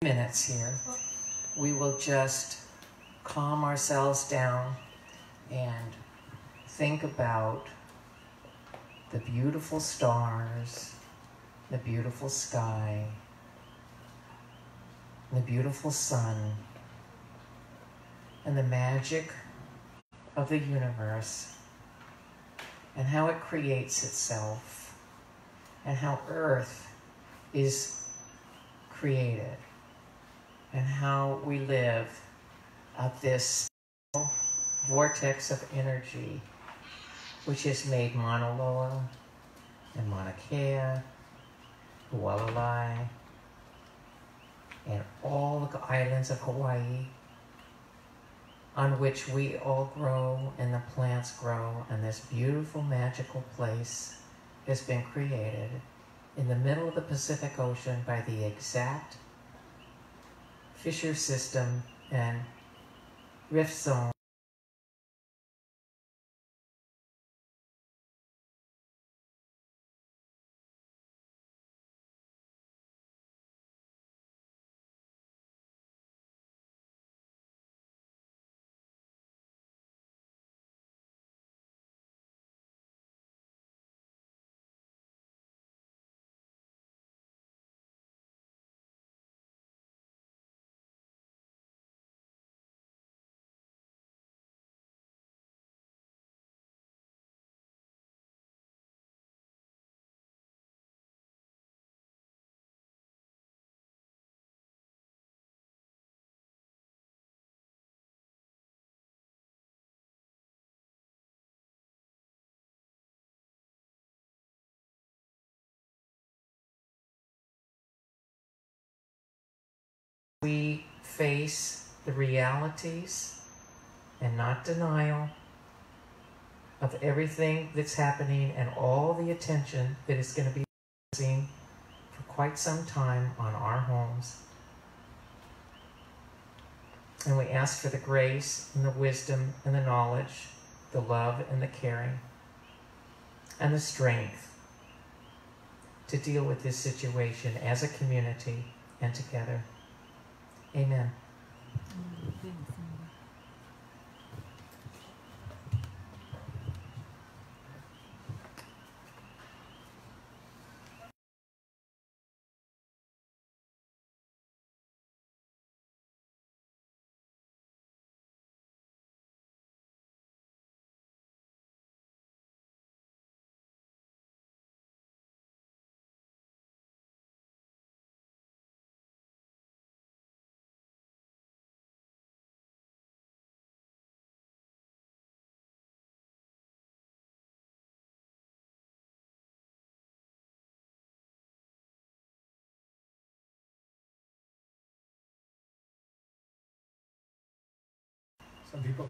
minutes here, we will just calm ourselves down and think about the beautiful stars, the beautiful sky, the beautiful sun, and the magic of the universe, and how it creates itself, and how Earth is created, and how we live at this vortex of energy, which has made Mauna Loa and Mauna Kea, Hualalai, and all the islands of Hawaii, on which we all grow and the plants grow, and this beautiful magical place has been created in the middle of the Pacific Ocean by the exact fissure system and rift zone we face the realities and not denial of everything that's happening and all the attention that is going to be focusing for quite some time on our homes. And we ask for the grace and the wisdom and the knowledge, the love and the caring, and the strength to deal with this situation as a community and together. Amen. Some people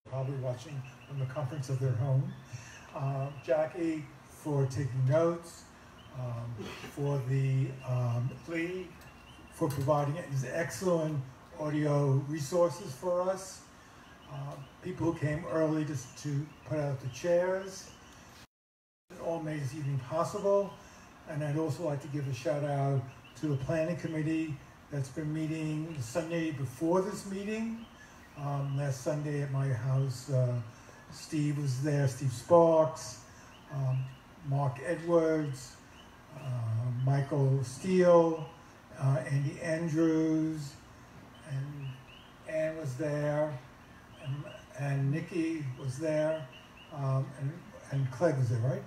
probably watching from the comforts of their home. Jackie for taking notes, for the Lee for providing these excellent audio resources for us. People who came early just to put out the chairs. It all made this evening possible. And I'd also like to give a shout out to the planning committee that's been meeting the Sunday before this meeting. Last Sunday at my house, Steve was there, Steve Sparks, Mark Edwards, Michael Steele, Andy Andrews, and Ann was there, and Nikki was there, and Clegg was there, right?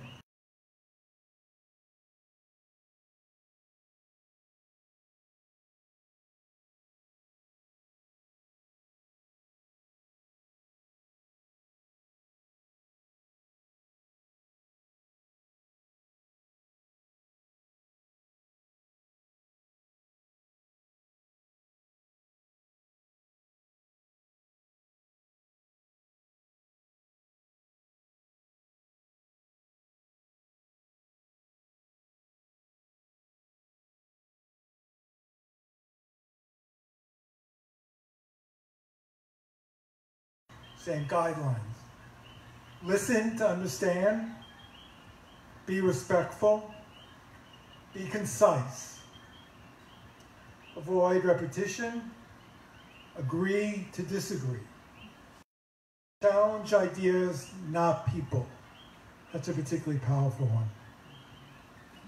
understand guidelines. Listen to understand. Be respectful. Be concise. Avoid repetition. Agree to disagree. Challenge ideas, not people. That's a particularly powerful one.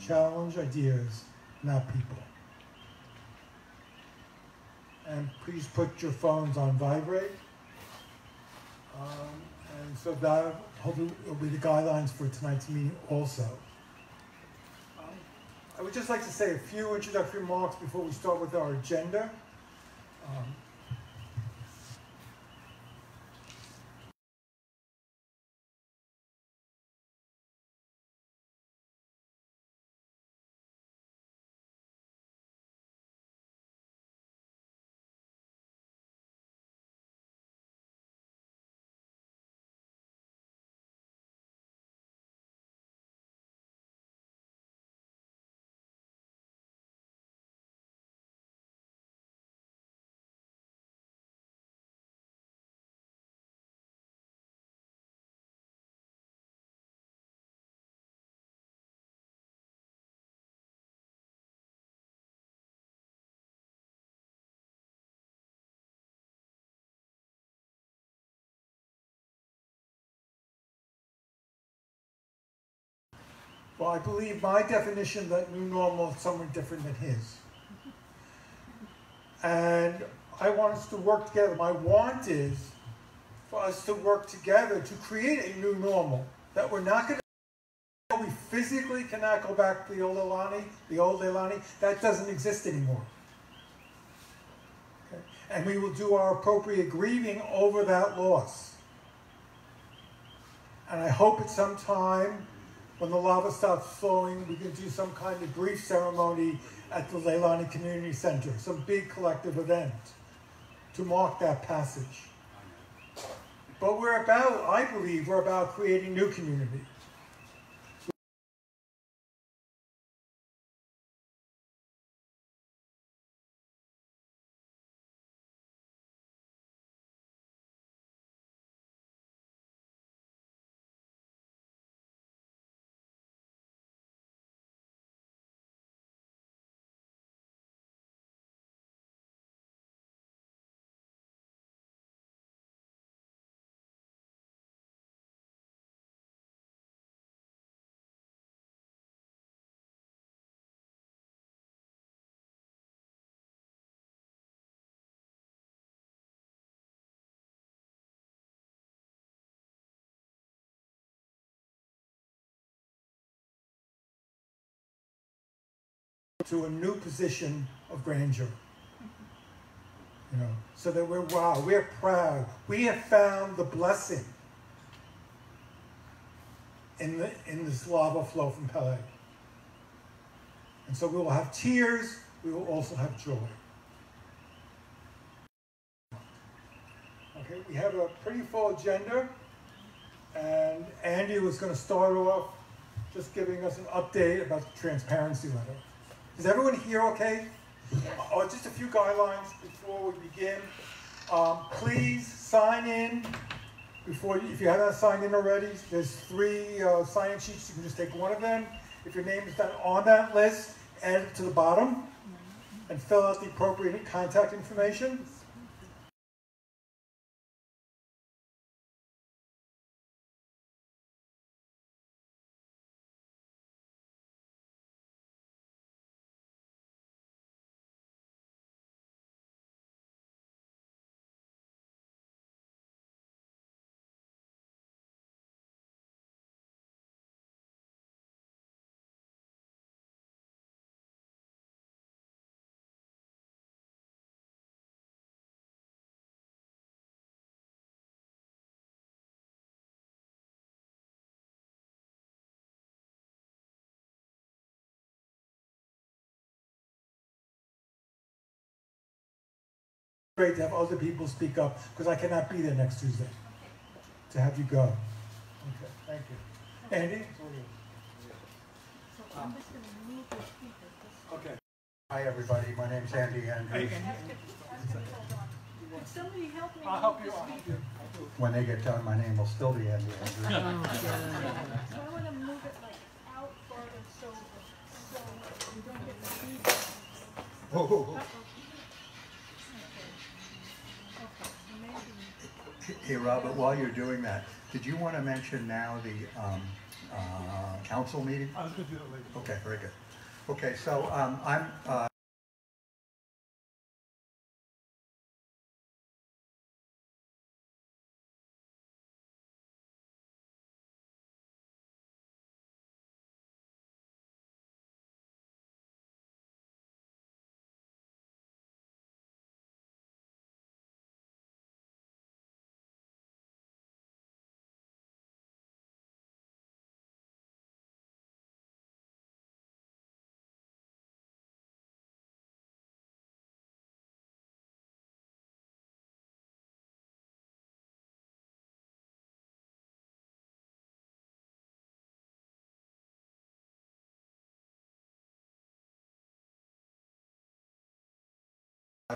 Challenge ideas, not people. And please put your phones on vibrate. And so that hopefully will be the guidelines for tonight's meeting also. I would just like to say a few introductory remarks before we start with our agenda. Well, I believe my definition of that new normal is somewhat different than his. And I want us to work together. My want is for us to work together to create a new normal. That we're not going to, we physically cannot go back to the old Leilani. That doesn't exist anymore. Okay? And we will do our appropriate grieving over that loss. And I hope at some time, when the lava stops flowing, we can do some kind of grief ceremony at the Leilani Community Center, some big collective event to mark that passage. But I believe we're about creating new community. To a new position of grandeur, so that we're proud. We have found the blessing in this lava flow from Pele, and so we will have tears. We will also have joy. Okay, we have a pretty full agenda, and Andy was going to start off just giving us an update about the transparency letter. Is everyone here okay? Oh, just a few guidelines before we begin. Please sign in if you haven't signed in already. There's 3 sign-in sheets. You can just take one of them. If your name is not on that list, add it to the bottom and fill out the appropriate contact information. Great to have other people speak up because I cannot be there next Tuesday to have you go. Okay, thank you. Andy? Okay. Hi everybody, my name's Andy Andrews. Could somebody help me? I'll help you. when they get done, my name will still be Andy Andrews. So I want to move it like out farther so we don't get the feedback. Oh. Okay, so maybe. Hey, Robert, while you're doing that, did you want to mention now the council meeting? I was going to do that later. Okay, very good. Okay, so I'm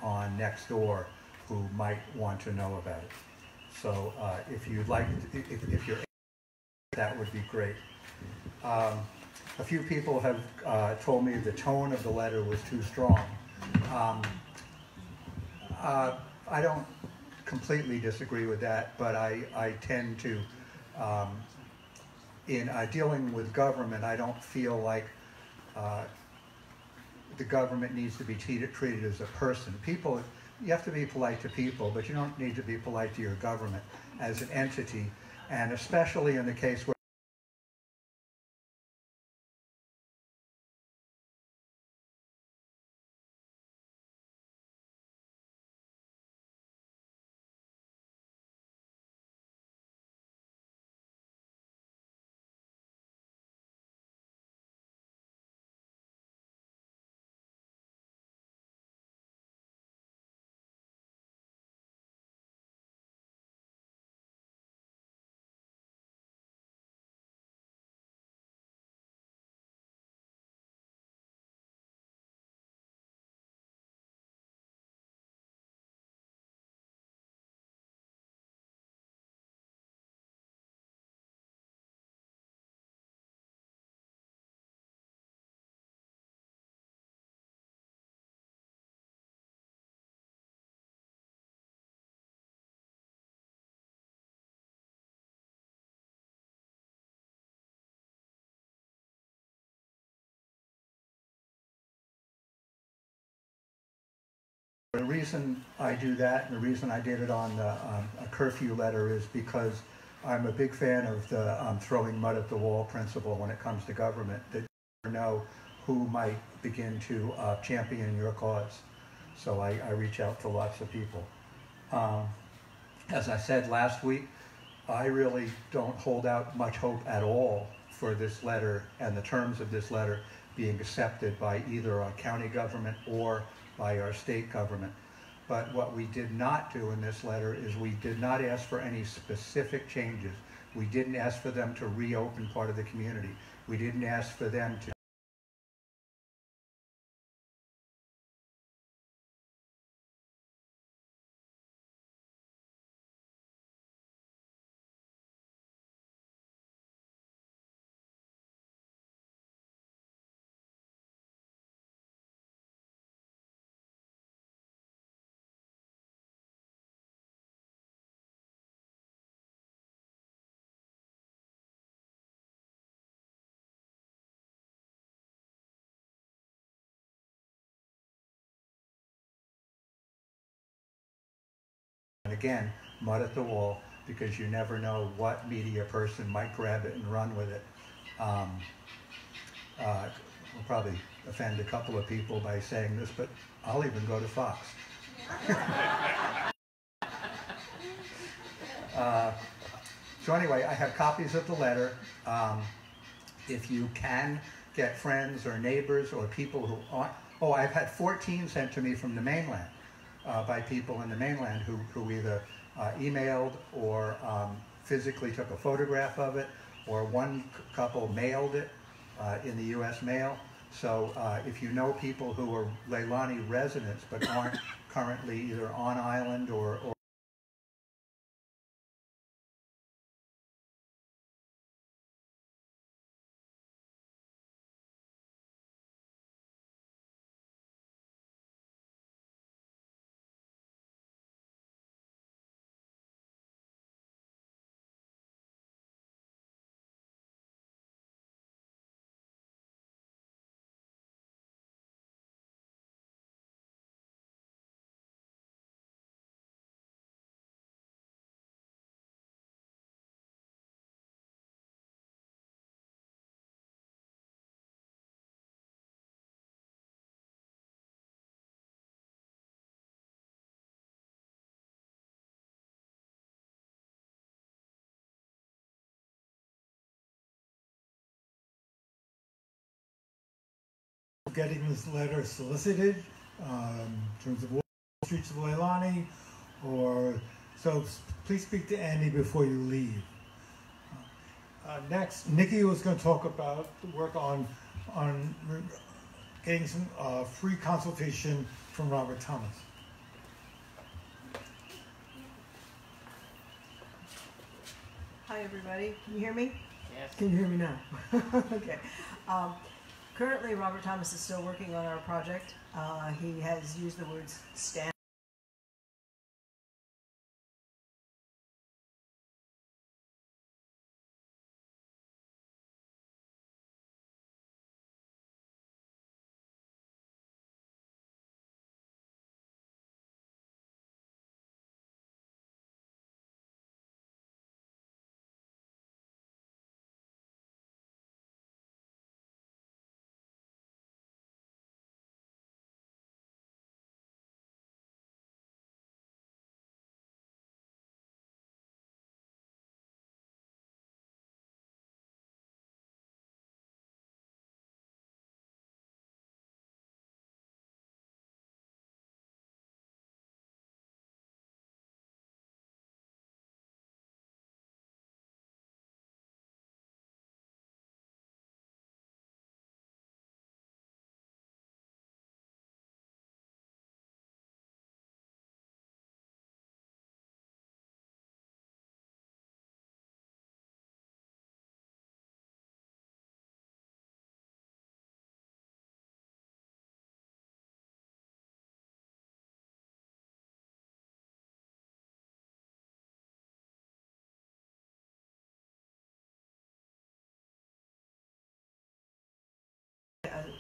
on next door who might want to know about it. So if you'd like, if you're, that would be great. A few people have told me the tone of the letter was too strong. I don't completely disagree with that, but I tend to, in dealing with government, I don't feel like the government needs to be treated as a person. People, you have to be polite to people, but you don't need to be polite to your government as an entity, and especially in the case where the reason I do that, and the reason I did it on the, a curfew letter, is because I'm a big fan of the throwing mud at the wall principle when it comes to government, that you never know who might begin to champion your cause. So I reach out to lots of people. As I said last week, I really don't hold out much hope at all for this letter and the terms of this letter being accepted by either our county government or by our state government. But what we did not do in this letter is we did not ask for any specific changes. We didn't ask for them to reopen part of the community. We didn't ask for them to and again, mud at the wall, because you never know what media person might grab it and run with it. We'll probably offend a couple of people by saying this, but I'll even go to Fox. So anyway, I have copies of the letter. If you can get friends or neighbors or people who aren't, oh, I've had 14 sent to me from the mainland. By people in the mainland who either emailed or physically took a photograph of it, or one couple mailed it in the U.S. mail. So if you know people who are Leilani residents but aren't currently either on island or of getting this letter solicited in terms of Wall Streets of Leilani, or so please speak to Andy before you leave. Next, Nikki was going to talk about the work on getting some free consultation from Robert Thomas. Hi everybody, can you hear me? Yes. Can you hear me now? Okay. Currently, Robert Thomas is still working on our project. He has used the words stand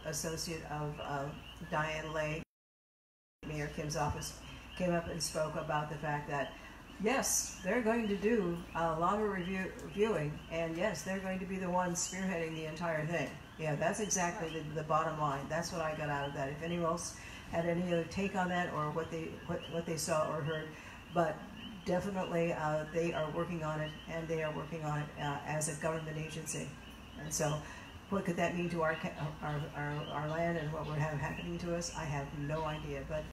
associate of Diane Lay, Mayor Kim's office, came up and spoke about the fact that yes, they're going to do a lot of reviewing, and yes, they're going to be the ones spearheading the entire thing. Yeah, that's exactly the bottom line. That's what I got out of that. If anyone else had any other take on that or what they saw or heard, but definitely they are working on it, and they are working on it as a government agency. And so what could that mean to our land and what would have happening to us? I have no idea, but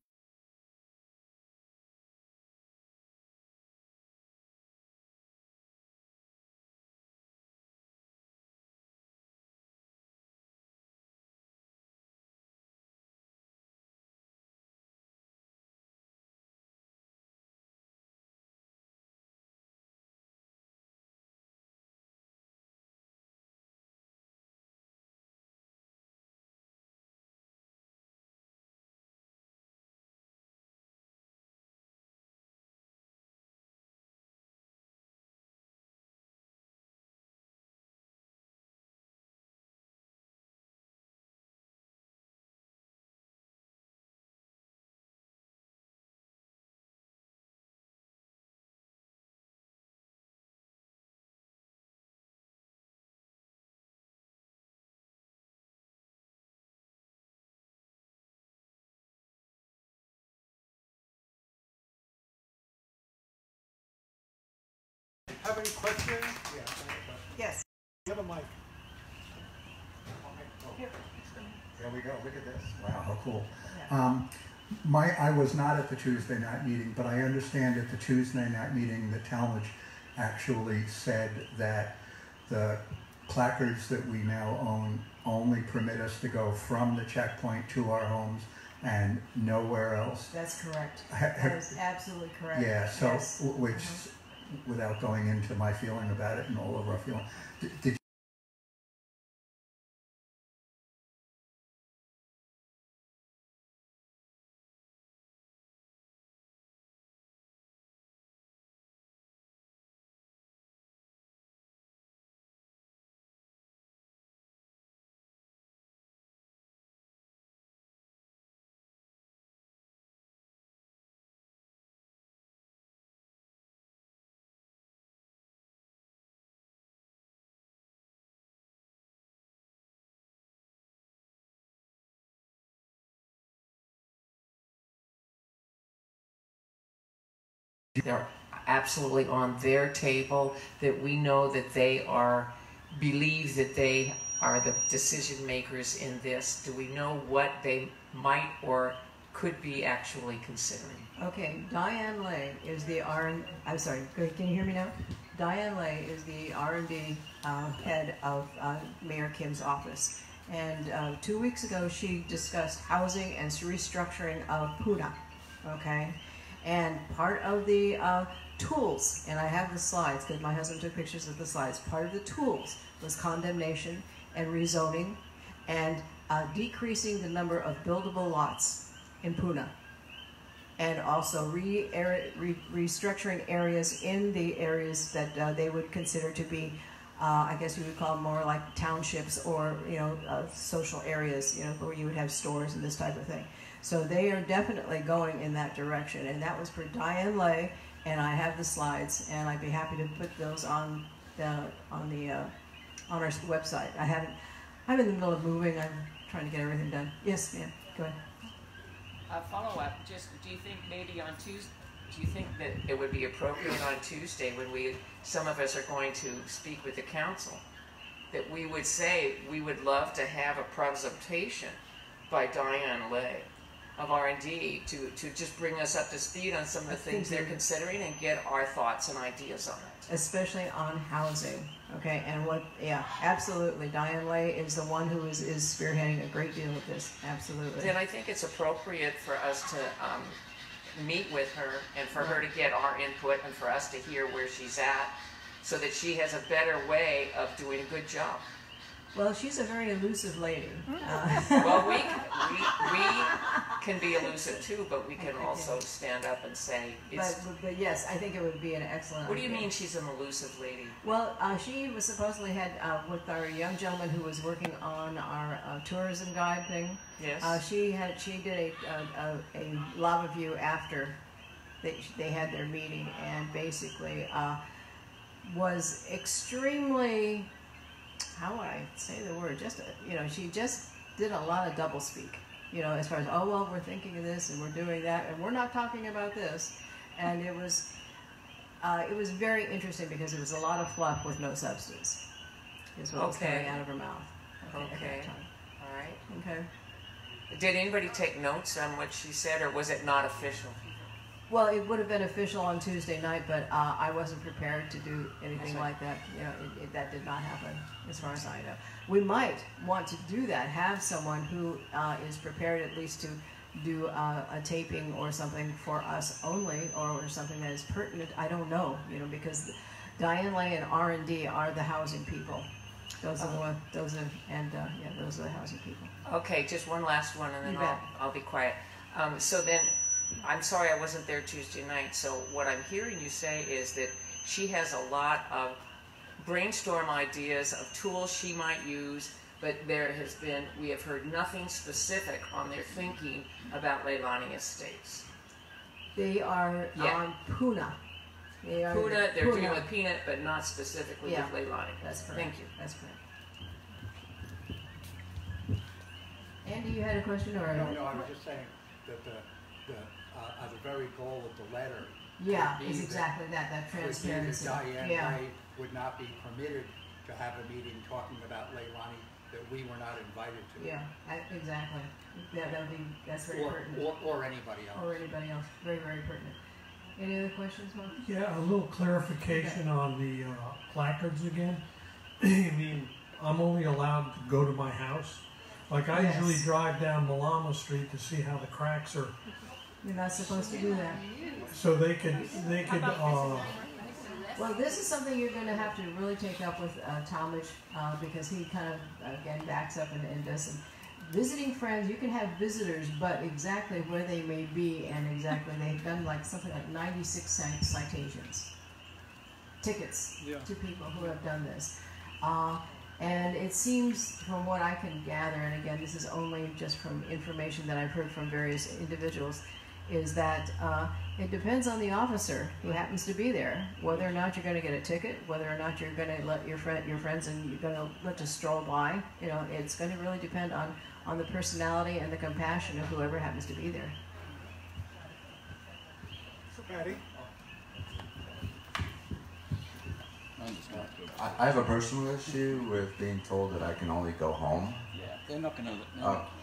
Have any questions? Yeah. yes. You have a mic. There we go, look at this. Wow, how cool. I was not at the Tuesday night meeting, but I understand at the Tuesday night meeting that Talmadge actually said that the placards that we now own only permit us to go from the checkpoint to our homes and nowhere else. That's correct. That is absolutely correct. Yeah, so, yes. Which, without going into my feeling about it and all of our feeling, did They're absolutely on their table, that we know that they believe that they are the decision makers in this? Do we know what they might or could be actually considering? Okay, Diane Lay is the I'm sorry, can you hear me now? Diane Lay is the R&D head of Mayor Kim's office. And 2 weeks ago, she discussed housing and restructuring of Puna, okay? And part of the tools, and I have the slides because my husband took pictures of the slides, part of the tools was condemnation and rezoning and decreasing the number of buildable lots in Puna. And also restructuring areas in the areas that they would consider to be, I guess you would call them more like townships or social areas, where you would have stores and this type of thing. So they are definitely going in that direction, and that was for Diane Lay. And I have the slides, and I'd be happy to put those on our website. I'm in the middle of moving. I'm trying to get everything done. Yes, ma'am. Go ahead. Follow up. Just do you think maybe on Tuesday? Do you think that it would be appropriate on Tuesday when some of us are going to speak with the council, that we would say we would love to have a presentation by Diane Lay of R&D to just bring us up to speed on some of the things they're considering and get our thoughts and ideas on it. Especially on housing, okay? And yeah, absolutely. Diane Lay is the one who is spearheading a great deal of this, absolutely. Then I think it's appropriate for us to meet with her and for her to get our input and for us to hear where she's at so that she has a better way of doing a good job. Well, she's a very elusive lady. Well, we can be elusive too, but we can also stand up and say it's... But yes, I think it would be an excellent What do you idea. mean she's an elusive lady? Well, she was supposedly had, with our young gentleman who was working on our tourism guide thing. Yes. She did a lava view after they had their meeting, and basically was extremely, how would I say the word? She just did a lot of doublespeak. As far as, oh, well, we're thinking of this and we're doing that and we're not talking about this. And it was very interesting because it was a lot of fluff with no substance, is what was coming out of her mouth. Okay. All right. Okay. Did anybody take notes on what she said, or was it not official? Well, it would have been official on Tuesday night, but I wasn't prepared to do anything like that. That did not happen, as far as I know. We might want to do that, have someone who is prepared at least to do a taping or something for us only, or something that is pertinent. I don't know, because Diane Lay and R&D are the housing people. Those are the housing people. Okay, just one last one, and then I'll be quiet. So then, I'm sorry I wasn't there Tuesday night, so what I'm hearing you say is that she has a lot of brainstorm ideas of tools she might use, but we have heard nothing specific on their thinking about Leilani Estates. They are on Puna. They're dealing with peanut, but not specifically with Leilani. That's correct. Thank you. That's correct. Andy, you had a question, or No, I was just saying that the very goal of the letter. Is exactly that transparency. Diane Lay would not be permitted to have a meeting talking about Leilani that we were not invited to. Yeah, exactly. That's very pertinent. Or anybody else. Or anybody else. Very, very pertinent. Any other questions, Mark? Yeah, a little clarification on the placards again. I mean, I'm only allowed to go to my house. Like I usually drive down Malama Street to see how the cracks are. You're not supposed to do that. So they could. Well, this is something you're going to have to really take up with Talmadge because he kind of again backs up and does some visiting friends. You can have visitors, but exactly where they may be and exactly they've done something like 96 tickets to people who have done this. And it seems, from what I can gather, and again, this is only just from information that I've heard from various individuals, is that it depends on the officer who happens to be there, whether or not you're going to get a ticket, whether or not you're going to let your friends and you're going to let just stroll by. It's going to really depend on the personality and the compassion of whoever happens to be there. Patty? I have a personal issue with being told that I can only go home. Yeah, they're not gonna.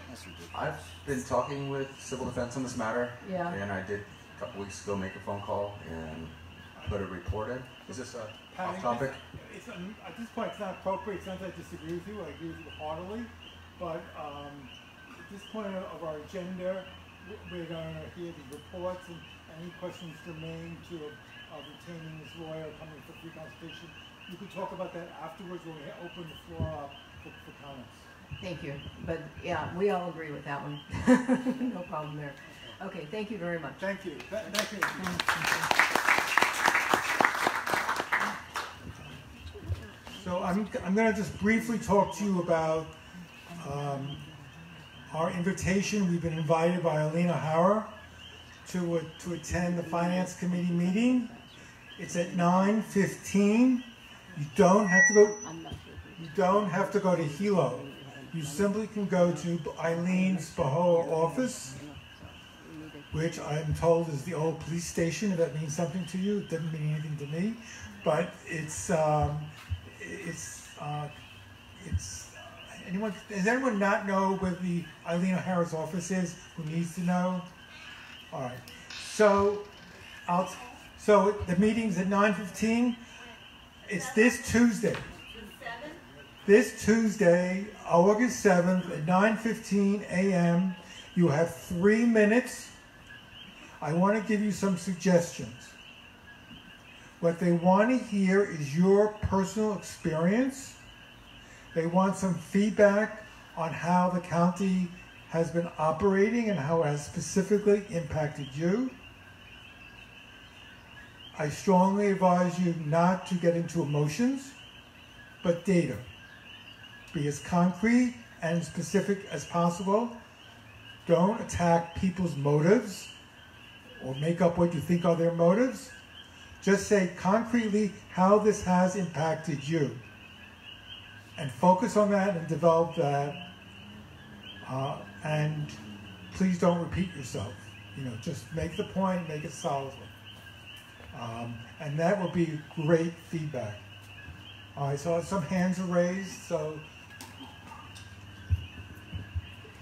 That's ridiculous. I've been talking with Civil Defense on this matter. Yeah. And I did a couple weeks ago make a phone call and put a report in. Is this off topic? At this point, it's not appropriate. It's not that I disagree with you. I agree with you heartily. But at this point of our agenda, we're going to hear the reports and any questions germane to retaining this lawyer coming for free consultation. You could talk about that afterwards when we open the floor up for comments. Thank you. But yeah, we all agree with that one. No problem there. Okay, thank you very much. Thank you. Thank you. So I'm going to just briefly talk to you about our invitation. We've been invited by Alina Hauer to attend the Finance Committee meeting. It's at 9:15. You don't have to go. You don't have to go to Hilo. You simply can go to Eileen's Bahoa office, which I'm told is the old police station. If that means something to you, it doesn't mean anything to me. But it's anyone. Does anyone not know where the Eileen O'Hara's office is? Who needs to know? All right. So the meeting's at 9:15. It's this Tuesday. This Tuesday, August 7th at 9:15 a.m. You have 3 minutes. I want to give you some suggestions. What they want to hear is your personal experience. They want some feedback on how the county has been operating and how it has specifically impacted you. I strongly advise you not to get into emotions, but data. Be as concrete and specific as possible. Don't attack people's motives or make up what you think are their motives. Just say concretely how this has impacted you. And focus on that and develop that. And please don't repeat yourself. Just make the point, make it solidly. And that will be great feedback. All right, so some hands are raised. So,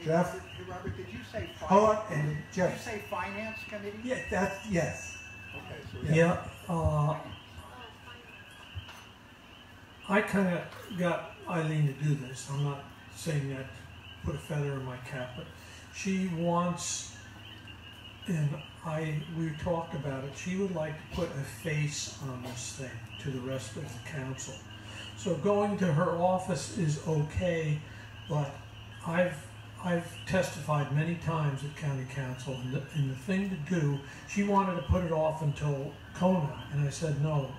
Jeff? Hey, Robert, did you say finance? Hold on, and Jeff. Did you say finance committee? Yeah, yes. Okay, so Yeah, I kind of got Eileen to do this. I'm not saying that to put a feather in my cap, but she wants, and we talked about it, she would like to put a face on this thing to the rest of the council. So going to her office is okay, but I've testified many times at county council, and the thing to do, she wanted to put it off until Kona, and I said no.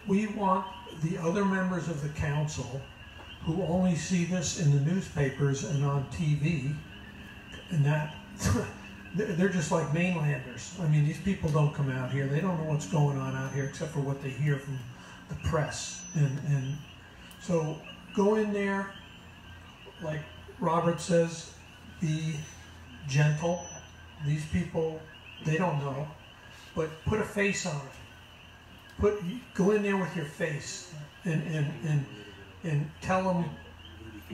We want the other members of the council who only see this in the newspapers and on TV, and that they're just like mainlanders. I mean, these people don't come out here. They don't know what's going on out here except for what they hear from the press. And so go in there, like Robert says, be gentle. These people, they don't know, but put a face on it. Go in there with your face and tell them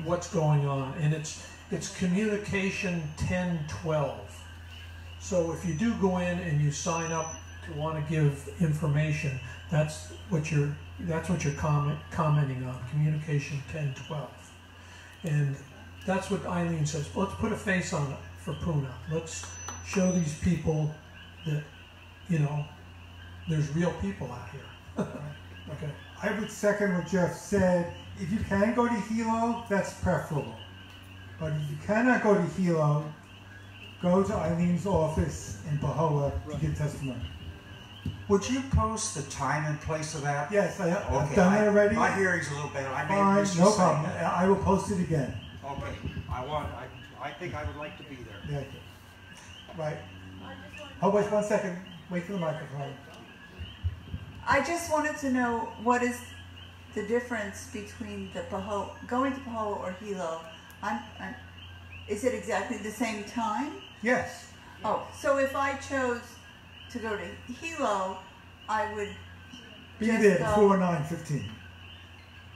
what's going on. And it's communication 1012. So if you do go in and you sign up to want to give information, that's what you're commenting on, communication 1012. And that's what Eileen says. Let's put a face on it for Puna. Let's show these people that, there's real people out here. Okay. I would second what Jeff said. If you can go to Hilo, that's preferable. But if you cannot go to Hilo, go to Eileen's office in Bahoa to give testimony. Would you post the time and place of that? Yes, I've done that already. My hearing's a little better. I may Fine, miss no you saying problem. that. I will post it again. Okay. I think I would like to be there. Yeah. Right. Hold on 1 second. Wait for the microphone. I just wanted to know what is the difference between the going to Pahoa or Hilo. Is it exactly the same time? Yes. Oh, so if I chose to go to Hilo, I would Be Just there go- before 9:15.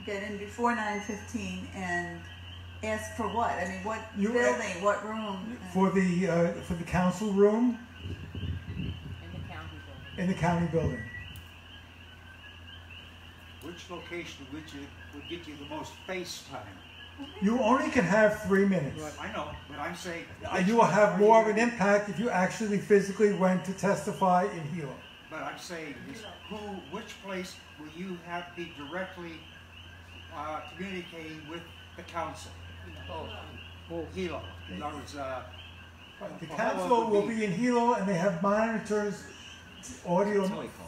Get in before 9:15 and ask for what? I mean, what You- building, what room? For the council room in the county building. Which location would get you the most face time? You only can have 3 minutes. But I know, but I'm saying. And you will have more of an impact if you actually physically went to testify in Hilo. But I'm saying is which place will you be directly communicating with the council? Hilo. In other words, The council will be in Hilo, and they have monitors, audio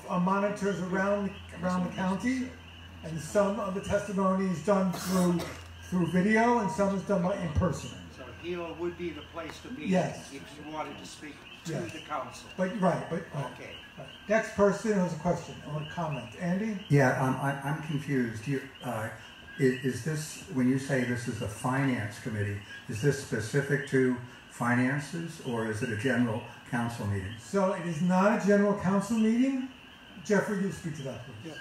monitors around the county, and some of the testimony is done through video, and some is done in person. So Hilo would be the place to be. Yes. If you wanted to speak to Yes. the council. But Okay. Next person has a question or a comment. Andy? Yeah, I'm confused. Is this, when you say this is a finance committee, is this specific to finances, or is it a general council meeting? So it is not a general council meeting. Jeffrey, you speak to that, please. Yes.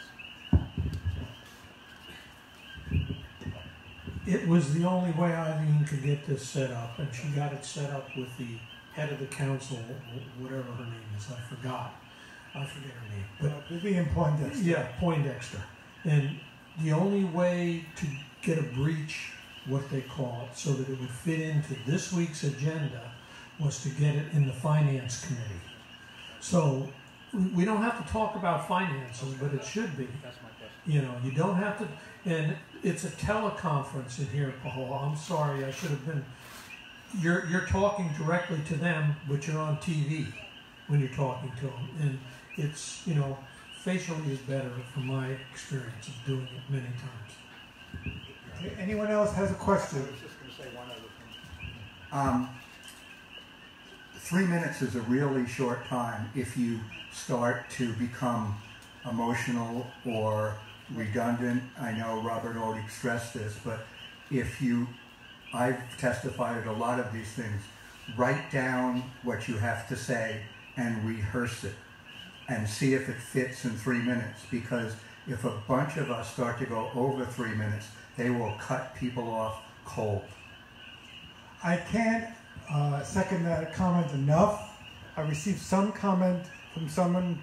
It was the only way Eileen could get this set up, and she got it set up with the head of the council, whatever her name is. I forget her name. But Vivian Poindexter. yeah, Poindexter. And the only way to get a breach, what they call it, so that it would fit into this week's agenda was to get it in the finance committee. So we don't have to talk about finances, but it should be. That's my question. You know, you don't have to, and it's a teleconference in here at Pahoa. I'm sorry, I should have been. You're talking directly to them, but you're on TV when you're talking to them, and it's, you know, facially is better from my experience of doing it many times. Okay, anyone else has a question? I was just going to say one other thing. 3 minutes is a really short time if you start to become emotional or redundant. I know Robert already stressed this, but I've testified at a lot of these things. Write down what you have to say and rehearse it and see if it fits in 3 minutes, because if a bunch of us start to go over 3 minutes, they will cut people off cold. I can't second that comment enough. I received some comment from someone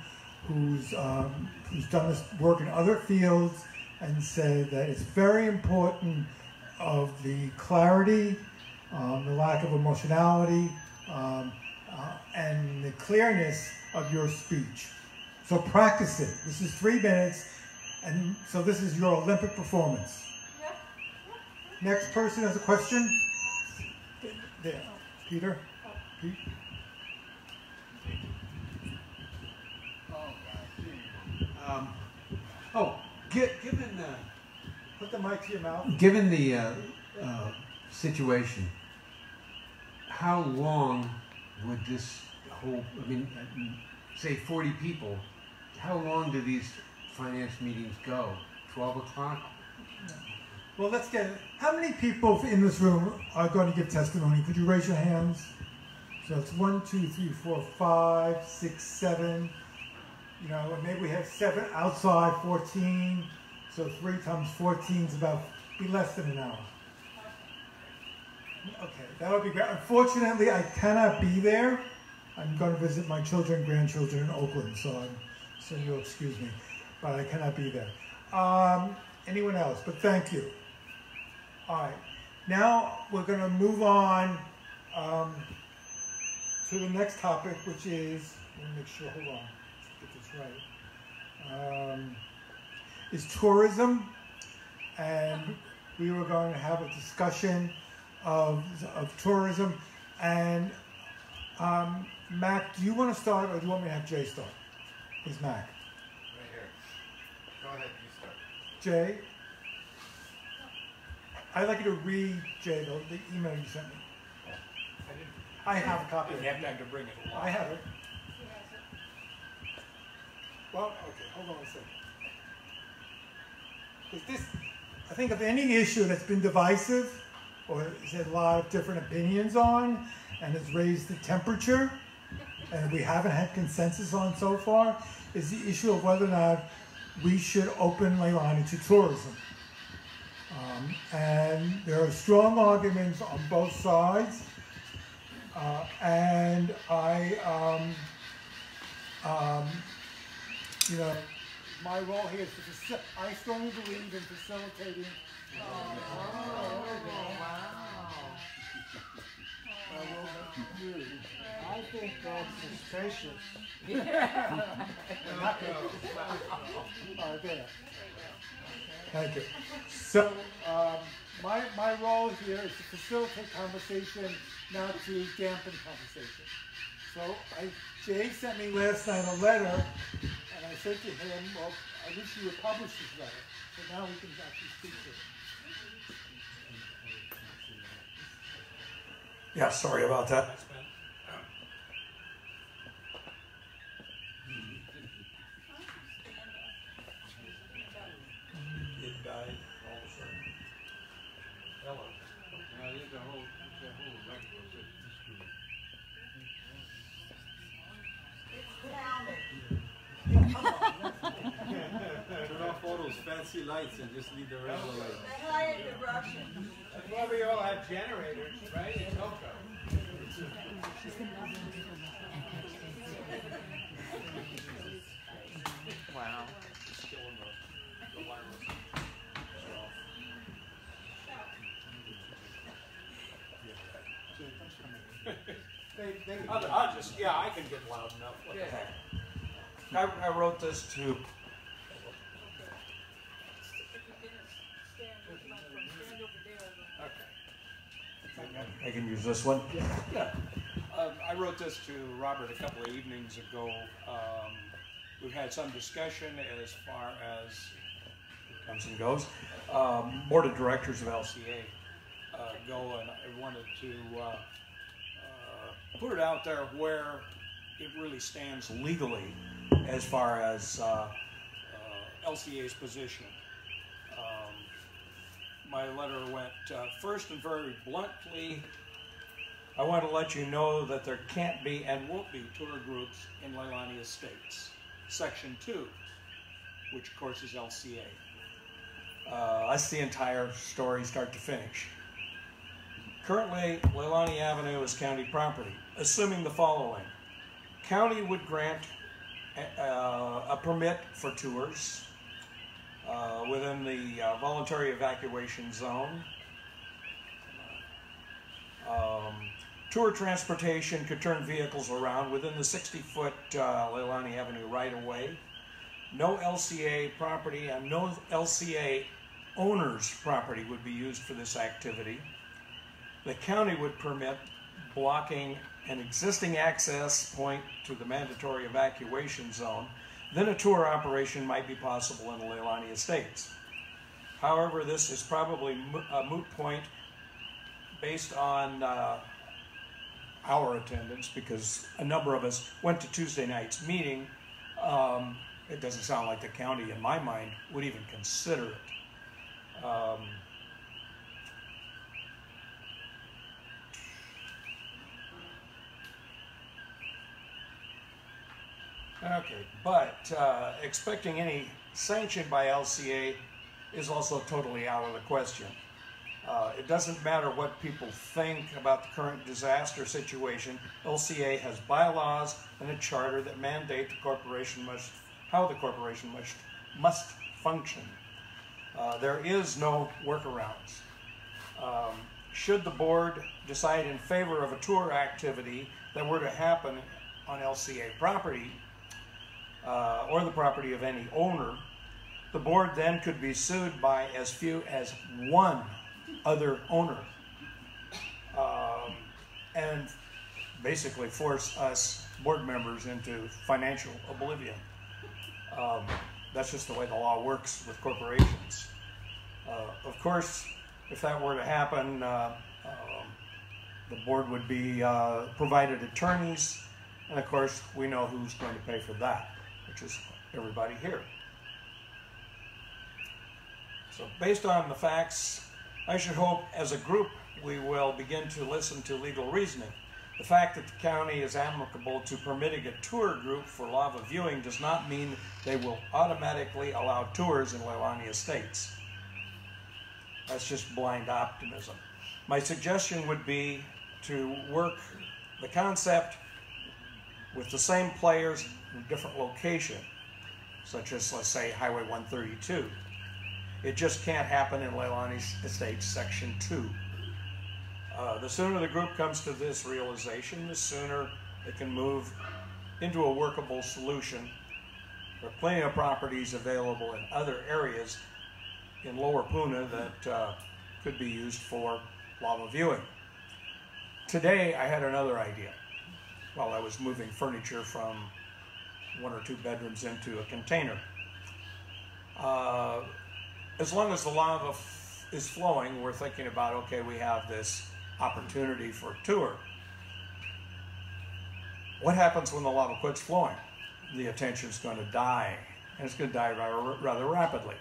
who's done this work in other fields and said that it's very important of the clarity, the lack of emotionality, and the clearness of your speech. So practice it. This is 3 minutes, and so this is your Olympic performance. Next person has a question. There, Peter. Pete. Given Put the mic to your mouth. given the situation, how long would this whole? I mean, say 40 people. How long do these finance meetings go? 12 o'clock? Well, let's get it. How many people in this room are going to give testimony? Could you raise your hands? So it's 1, 2, 3, 4, 5, 6, 7. You know, and maybe we have 7 outside, 14. So 3 times 14 is about be less than an hour. Okay, that would be great. Unfortunately, I cannot be there. I'm going to visit my children and grandchildren in Oakland, so you'll excuse me, but I cannot be there. Anyone else? But thank you. All right, now we're going to move on to the next topic, which is, let me make sure, hold on, let's get this right, is tourism. And we were going to have a discussion of tourism. And Mac, do you want to start, or do you want me to have Jay start? Who's Mac? Right here. Go ahead, you start. Jay? I'd like you to read, Jay, the email you sent me. I have a copy of it. You have time to bring it along. I have it. Well, okay, hold on a second. Because this, I think of any issue that's been divisive or has had a lot of different opinions on and has raised the temperature and we haven't had consensus on so far, is the issue of whether or not we should open Leilani to tourism. And there are strong arguments on both sides. And you know, my role here is to I strongly believe in facilitating. I think that's suspicious. There. Thank you. So, my role here is to facilitate conversation, not to dampen conversation. So, Jay sent me last night a letter, and I said to him, well, I wish you would publish this letter, so now we can actually speak to it. Yeah, sorry about that. It died all of a sudden. Hello. There's a whole electrical system. Turn off all those fancy lights and just leave the regular lights. They hired the Russian. That's why we all have generators, right? In Tokyo. Wow. I'll just, yeah, I can get loud enough. What the heck? I wrote this to I can use this one. Yeah. I wrote this to Robert a couple of evenings ago. We've had some discussion as far as Comes and goes. Board of Directors of LCA go, and I wanted to put it out there where it really stands legally as far as LCA's position. My letter went, first and very bluntly, I want to let you know that there can't be and won't be tour groups in Leilani Estates. Section 2, which of course is LCA. That's the entire story, start to finish. Currently, Leilani Avenue is county property, assuming the following. County would grant a permit for tours within the voluntary evacuation zone. Tour transportation could turn vehicles around within the 60-foot Leilani Avenue right-of-way. No LCA property and no LCA owner's property would be used for this activity. The county would permit blocking an existing access point to the mandatory evacuation zone. Then a tour operation might be possible in the Leilani Estates. However, this is probably a moot point based on our attendance, because a number of us went to Tuesday night's meeting. It doesn't sound like the county, in my mind, would even consider it. Okay, but expecting any sanction by LCA is also totally out of the question. It doesn't matter what people think about the current disaster situation. LCA has bylaws and a charter that mandate how the corporation must function. There is no workarounds. Should the board decide in favor of a tour activity that were to happen on LCA property, or the property of any owner, the board then could be sued by as few as one other owner, and basically force us board members into financial oblivion. That's just the way the law works with corporations. Of course, if that were to happen, the board would be provided attorneys, and of course we know who's going to pay for that, which is everybody here. So based on the facts, I should hope as a group we will begin to listen to legal reasoning. The fact that the county is amicable to permitting a tour group for lava viewing does not mean they will automatically allow tours in Leilani Estates. That's just blind optimism. My suggestion would be to work the concept with the same players in a different location, such as, let's say, Highway 132. It just can't happen in Leilani Estates Section 2. The sooner the group comes to this realization, the sooner it can move into a workable solution. There are plenty of properties available in other areas in Lower Puna that could be used for lava viewing. Today, I had another idea while I was moving furniture from 1 or 2 bedrooms into a container. As long as the lava is flowing, we're thinking about, okay, we have this opportunity for a tour. What happens when the lava quits flowing? The attention's going to die, and it's going to die rather rapidly.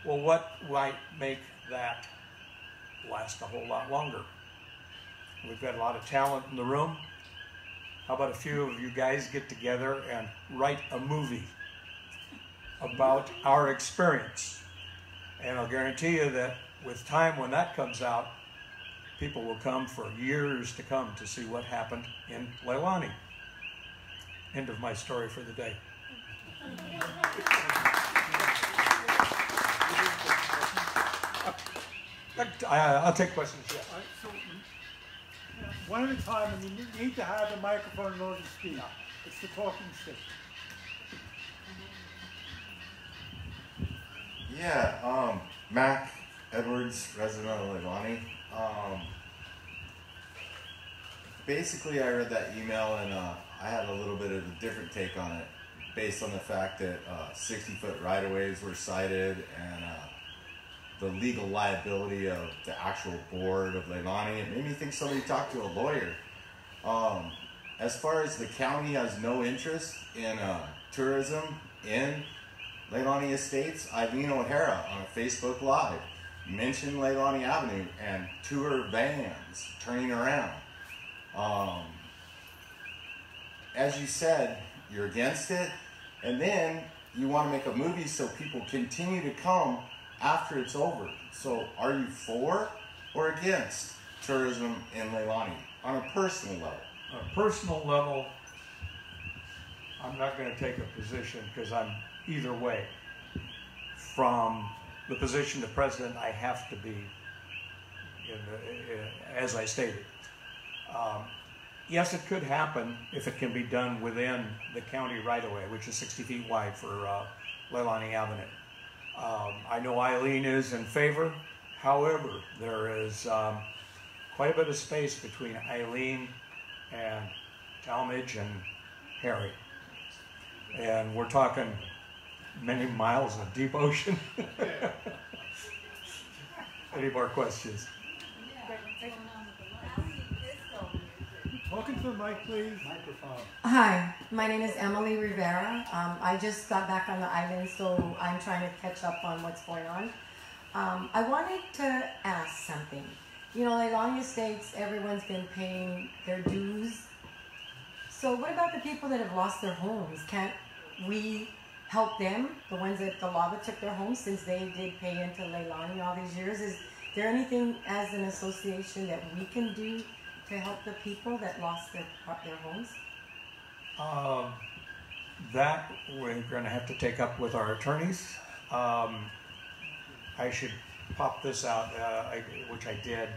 Well, what might make that last a whole lot longer? We've got a lot of talent in the room. How about a few of you guys get together and write a movie about our experience? And I'll guarantee you that with time, when that comes out, people will come for years to come to see what happened in Leilani. End of my story for the day. I'll take questions, yeah. So, one at a time, and you need to have a microphone in order to speak. It's the talking stick. Yeah, Mac Edwards, resident of Leilani. Basically, I read that email and I had a little bit of a different take on it, based on the fact that 60-foot right-of-ways were cited and the legal liability of the actual board of Leilani. It made me think somebody talked to a lawyer. As far as the county has no interest in tourism in Leilani Estates, Eileen O'Hara on a Facebook Live mentioned Leilani Avenue and tour vans turning around. As you said, you're against it, and then you want to make a movie so people continue to come after it's over. So are you for or against tourism in Leilani on a personal level? On a personal level, I'm not going to take a position because I'm either way. From the position of president, I have to be, as I stated. Yes, it could happen if it can be done within the county right-of-way, which is 60 feet wide for Leilani Avenue. I know Eileen is in favor. However, there is quite a bit of space between Eileen and Talmadge and Harry. And we're talking many miles of deep ocean. Any more questions? Talking to the mic, please. Microphone. Hi, my name is Emily Rivera. I just got back on the island, so I'm trying to catch up on what's going on. I wanted to ask something. You know, Leilani Estates, everyone's been paying their dues. So what about the people that have lost their homes? Can't we help them, the ones that the lava took their homes, since they did pay into Leilani all these years? Is there anything as an association that we can do to help the people that lost their homes? That we're going to have to take up with our attorneys. I should pop this out, which I did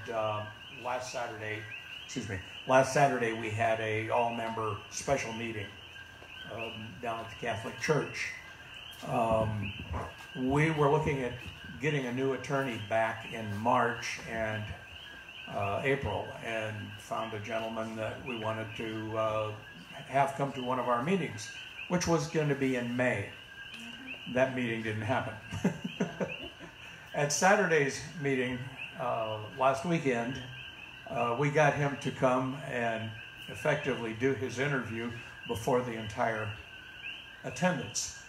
last Saturday. Excuse me. Last Saturday we had a all-member special meeting down at the Catholic Church. We were looking at getting a new attorney back in March and April, and found a gentleman that we wanted to have come to one of our meetings, which was going to be in May. That meeting didn't happen. At Saturday's meeting last weekend, we got him to come and effectively do his interview before the entire attendance.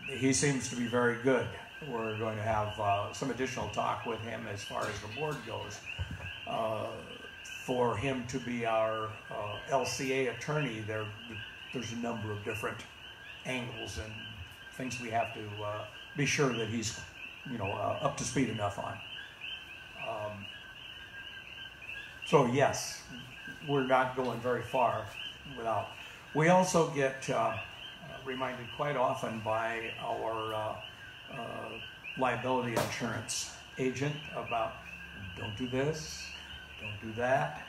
He seems to be very good. We're going to have some additional talk with him as far as the board goes. for him to be our LCA attorney, there's a number of different angles and things we have to be sure that he's, up to speed enough on. So yes, we're not going very far without. We also get reminded quite often by our liability insurance agent about don't do this, don't do that.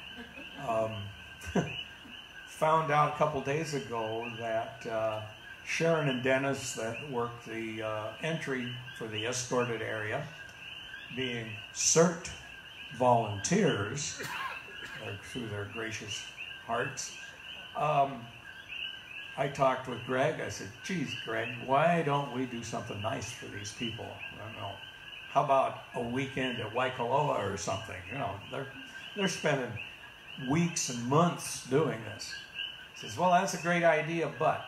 Found out a couple days ago that Sharon and Dennis that work the entry for the escorted area, being CERT volunteers, through their gracious hearts, I talked with Greg. I said, geez, Greg, why don't we do something nice for these people? I don't know. How about a weekend at Waikoloa or something? They're spending weeks and months doing this. He says, well, that's a great idea, but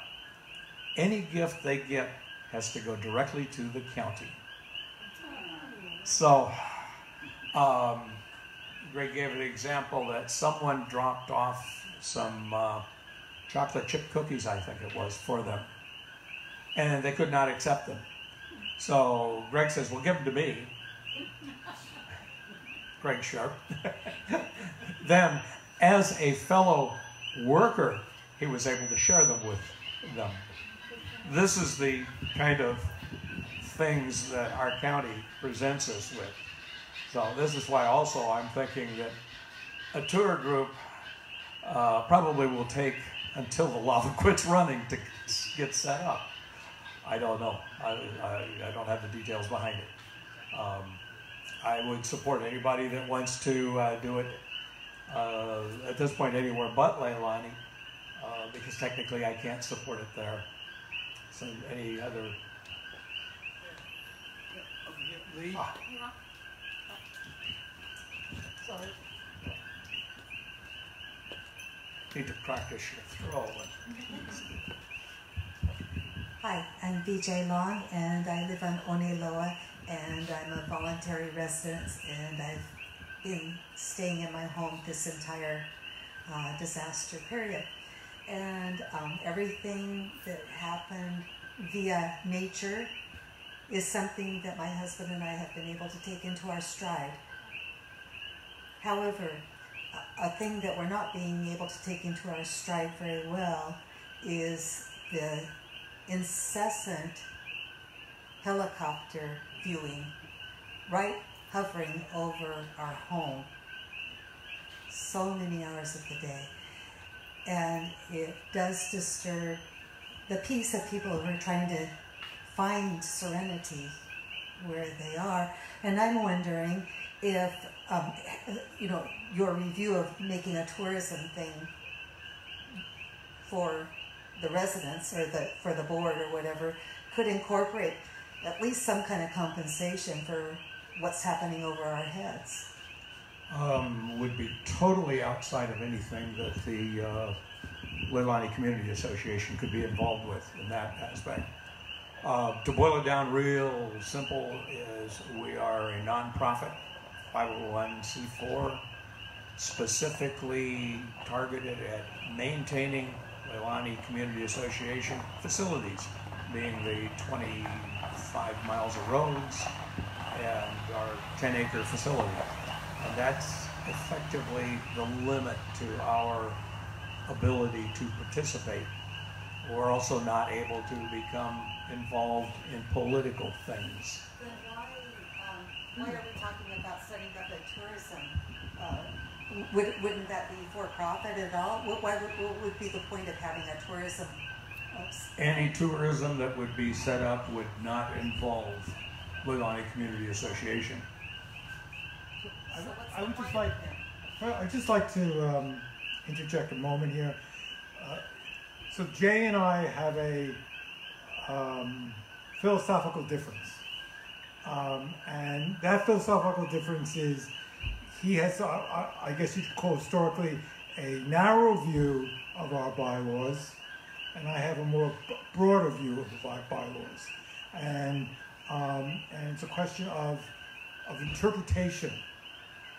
any gift they get has to go directly to the county. So, Greg gave an example that someone dropped off some chocolate chip cookies, I think it was, for them. And they could not accept them. So Greg says, well, give them to me. Greg Sharp. Then, as a fellow worker, he was able to share them with them. This is the kind of things that our county presents us with. So this is why also I'm thinking that a tour group probably will take until the lava quits running to get set up. I don't know. I don't have the details behind it. I would support anybody that wants to do it at this point anywhere but Leilani, because technically I can't support it there. So any other? Lee? Sorry. Need to practice your throw. Hi, I'm VJ Long, and I live on Oneloa, and I'm a voluntary resident, and I've been staying in my home this entire disaster period. And everything that happened via nature is something that my husband and I have been able to take into our stride. However, a thing that we're not being able to take into our stride very well is the incessant helicopter viewing, right hovering over our home so many hours of the day. And it does disturb the peace of people who are trying to find serenity where they are. And I'm wondering if, your review of making a tourism thing for the residents or for the board or whatever could incorporate at least some kind of compensation for what's happening over our heads. Would be totally outside of anything that the Leilani Community Association could be involved with in that aspect. To boil it down real simple is we are a nonprofit 501c4 specifically targeted at maintaining Leilani Community Association facilities, being the 25 miles of roads and our 10-acre facility. And that's effectively the limit to our ability to participate. We're also not able to become involved in political things. Then why are we talking about setting up a tourism? Wouldn't that be for profit at all? What would be the point of having a tourism? Oops. Any tourism that would be set up would not involve Leilani Community Association. I'd just like to interject a moment here. So Jay and I have a philosophical difference. And that philosophical difference is he has, I guess you could call historically, a narrow view of our bylaws, and I have a more broader view of the bylaws. And it's a question of interpretation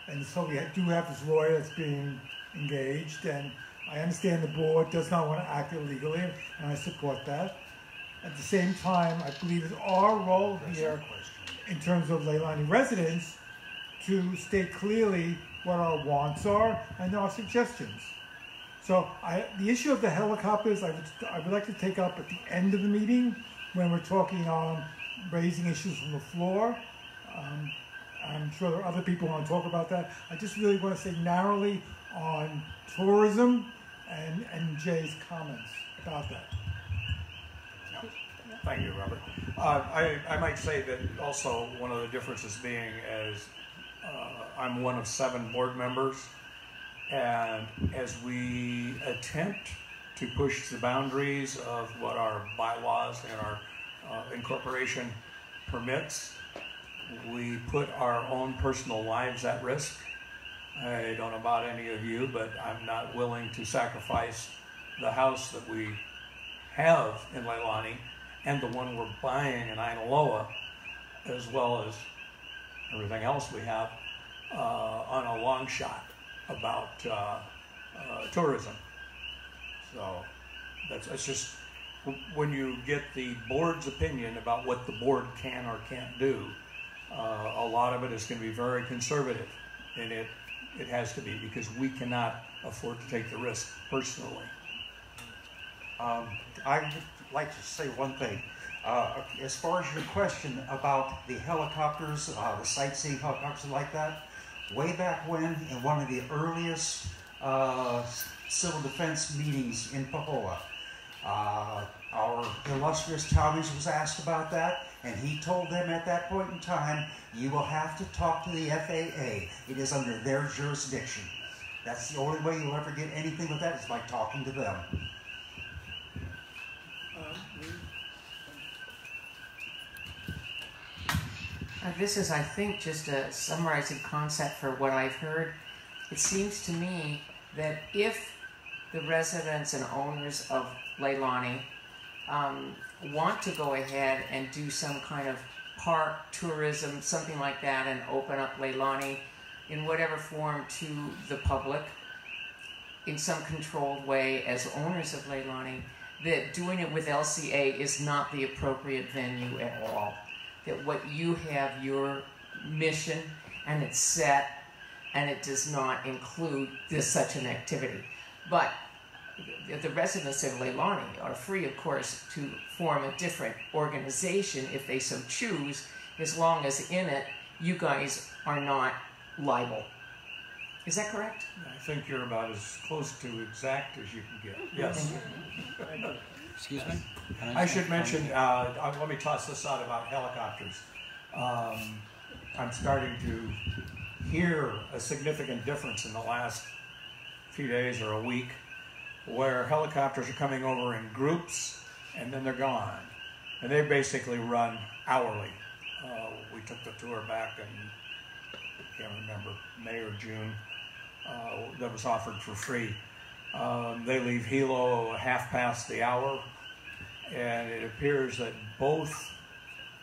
And so we do have this lawyer that's being engaged, and I understand the board does not want to act illegally, and I support that. At the same time, I believe it's our role here in terms of Leilani Residents to state clearly what our wants are and our suggestions. So the issue of the helicopters, I would like to take up at the end of the meeting when we're talking on raising issues from the floor. I'm sure there are other people who want to talk about that. I just really want to say narrowly on tourism and Jay's comments about that. Thank you, Robert. I might say that also one of the differences being as I'm one of 7 board members, and as we attempt to push the boundaries of what our bylaws and our incorporation permits, we put our own personal lives at risk. I don't know about any of you, but I'm not willing to sacrifice the house that we have in Leilani and the one we're buying in Ainaloa, as well as everything else we have, on a long shot about tourism. So that's just, when you get the board's opinion about what the board can or can't do, a lot of it is going to be very conservative, and it has to be, because we cannot afford to take the risk personally. I would like to say one thing. As far as your question about the helicopters, the sightseeing helicopters like that, way back when, in one of the earliest civil defense meetings in Pahoa, our illustrious Talmadge was asked about that, and he told them at that point in time, you will have to talk to the FAA. It is under their jurisdiction. That's the only way you'll ever get anything with that, is by talking to them. This is, I think, just a summarizing concept for what I've heard. It seems to me that if the residents and owners of Leilani want to go ahead and do some kind of park tourism, something like that, and open up Leilani in whatever form to the public in some controlled way as owners of Leilani, that doing it with LCA is not the appropriate venue at all. That what you have, your mission, and it's set, and it does not include such an activity. But the residents of Leilani are free, of course, to form a different organization if they so choose, as long as in it you guys are not liable. Is that correct? I think you're about as close to exact as you can get. Yes. Excuse me? I should mention, let me toss this out about helicopters. I'm starting to hear a significant difference in the last few days or a week, where helicopters are coming over in groups and then they're gone. And they basically run hourly. We took the tour back in, I can't remember, May or June, that was offered for free. They leave Hilo 1/2 the hour, and it appears that both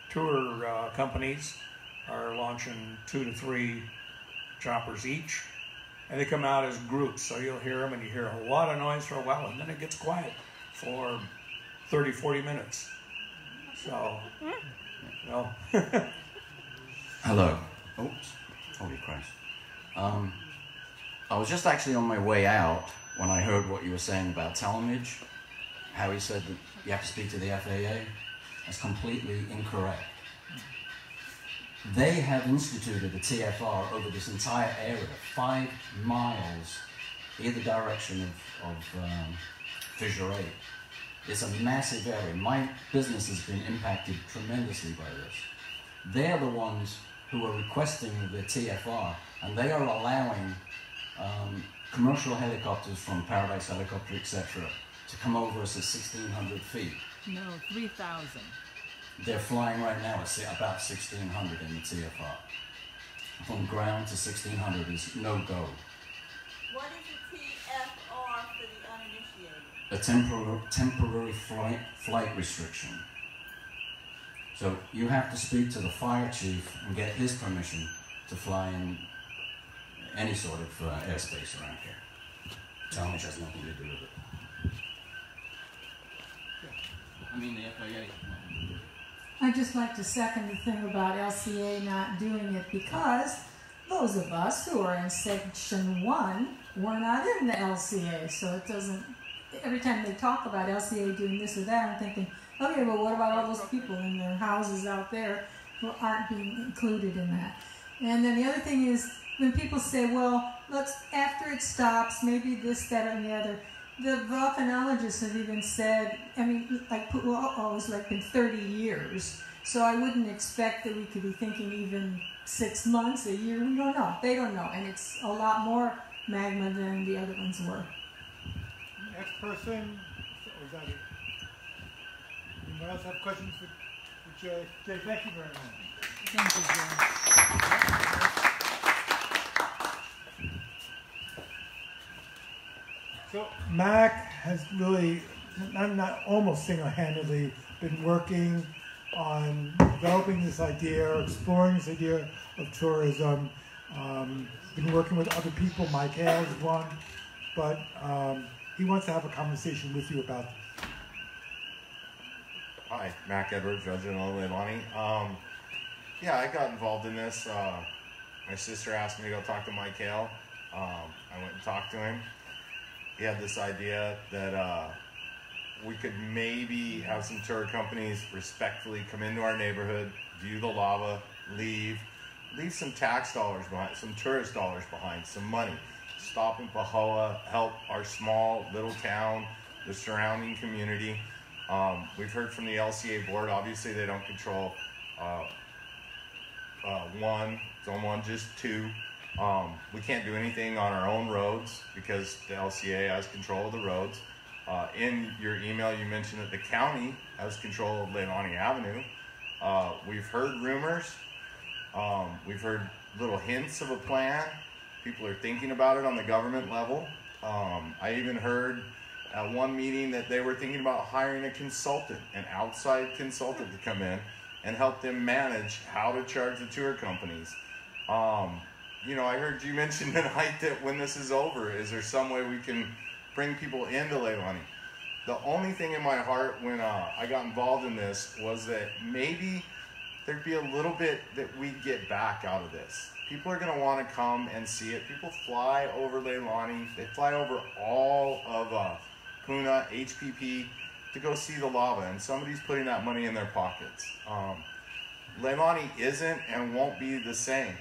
tour companies are launching 2 to 3 choppers each, and they come out as groups, so you'll hear them and you hear a lot of noise for a while, and then it gets quiet for 30, 40 minutes. So, you know. Hello. Oops. Holy Christ. I was just actually on my way out when I heard what you were saying about Talmadge, how he said that you have to speak to the FAA. That's completely incorrect. They have instituted a TFR over this entire area, 5 miles either direction of Fissure 8. It's a massive area. My business has been impacted tremendously by this. They're the ones who are requesting the TFR, and they are allowing commercial helicopters from Paradise Helicopter, etc., to come over us at 1,600 feet. No, 3,000. They're flying right now at about 1,600 in the TFR. From ground to 1,600 is no-go. What is a TFR for the uninitiated? A temporary flight restriction. So you have to speak to the fire chief and get his permission to fly in any sort of airspace around here. Talmadge has nothing to do with it. I mean, the FAA. I'd just like to second the thing about LCA not doing it, because those of us who are in Section 1 were not in the LCA, so it doesn't, every time they talk about LCA doing this or that, I'm thinking, okay, well, what about all those people in their houses out there who aren't being included in that? And then the other thing is, when people say, well, let's, after it stops, maybe this, that, and the other, the volcanologists have even said, I mean, like, oh, it's like been 30 years. So I wouldn't expect that we could be thinking even 6 months, a year. We don't know. They don't know. And it's a lot more magma than the other ones were. Next person, or is that it? Anyone else have questions for Jay? Jay, thank you very much. Thank you, Jay. So Mac has really, not almost single-handedly, been working on developing this idea, or exploring this idea of tourism. Been working with other people. Mike has one, but he wants to have a conversation with you about this. Hi, Mac Edwards, resident of Leilani. Yeah, I got involved in this. My sister asked me to go talk to Mike Hale. I went and talked to him. He had this idea that we could maybe have some tour companies respectfully come into our neighborhood, view the lava, leave some tax dollars behind, some tourist dollars behind, some money. Stop in Pahoa, help our small little town, the surrounding community. We've heard from the LCA board. Obviously, they don't control Zone 1, just 2. We can't do anything on our own roads because the LCA has control of the roads. In your email, you mentioned that the county has control of Leilani Avenue. We've heard rumors. We've heard little hints of a plan. People are thinking about it on the government level. I even heard at one meeting that they were thinking about hiring a consultant, an outside consultant to come in and help them manage how to charge the tour companies. You know, I heard you mention tonight that when this is over, is there some way we can bring people into Leilani? The only thing in my heart when I got involved in this was that maybe there'd be a little bit that we'd get back out of this. People are going to want to come and see it. People fly over Leilani. They fly over all of Puna, HPP, to go see the lava, and somebody's putting that money in their pockets. Leilani isn't and won't be the same.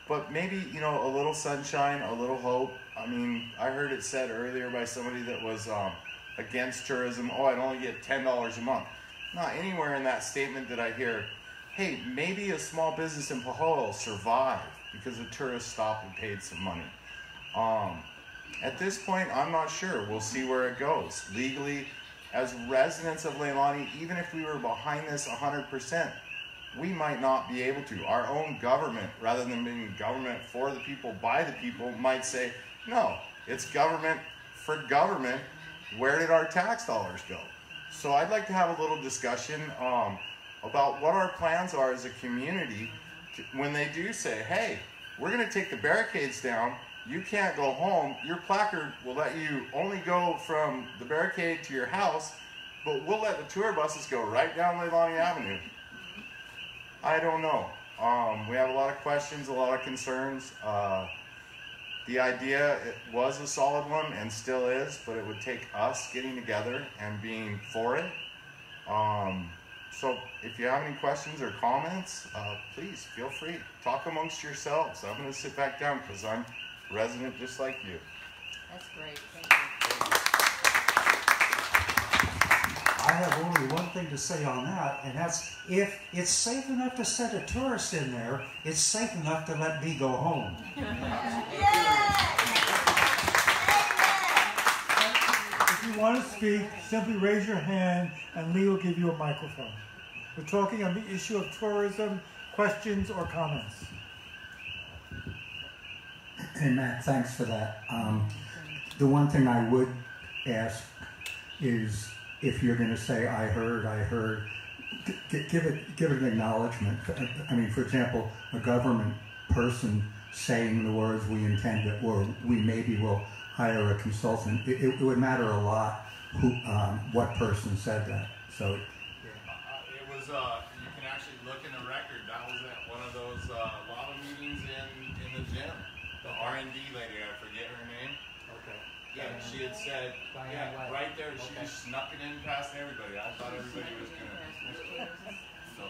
But maybe, you know, a little sunshine, a little hope. I mean, I heard it said earlier by somebody that was against tourism, oh, I'd only get $10 a month. Not anywhere in that statement did I hear, hey, maybe a small business in Pahoa will survive because the tourists stopped and paid some money. At this point, I'm not sure. We'll see where it goes. Legally, as residents of Leilani, even if we were behind this 100%, we might not be able to. Our own government, rather than being government for the people, by the people, might say, no, it's government for government. Where did our tax dollars go? So I'd like to have a little discussion about what our plans are as a community when they do say, hey, we're going to take the barricades down. You can't go home. Your placard will let you only go from the barricade to your house, but we'll let the tour buses go right down Leilani Avenue. I don't know. We have a lot of questions, a lot of concerns. The idea, it was a solid one and still is, but it would take us getting together and being for it. So if you have any questions or comments, please feel free. Talk amongst yourselves. I'm going to sit back down because I'm a resident just like you. That's great. Thank you. I have only one thing to say on that, and that's if it's safe enough to set a tourist in there, it's safe enough to let me go home. If you want to speak, simply raise your hand and Lee will give you a microphone. We're talking on the issue of tourism, questions or comments. Hey Matt, thanks for that. The one thing I would ask is if you're going to say, I heard, give it an acknowledgement. I mean, for example, a government person saying the words we intended, or we maybe will hire a consultant. It would matter a lot who, what person said that. So it was, you can actually look in the record, that was at one of those lava meetings in the gym. The R&D lady, I forget her name. Okay. Yeah, she had said, yeah, right there, she just snuck it in past everybody. I thought everybody was gonna, so.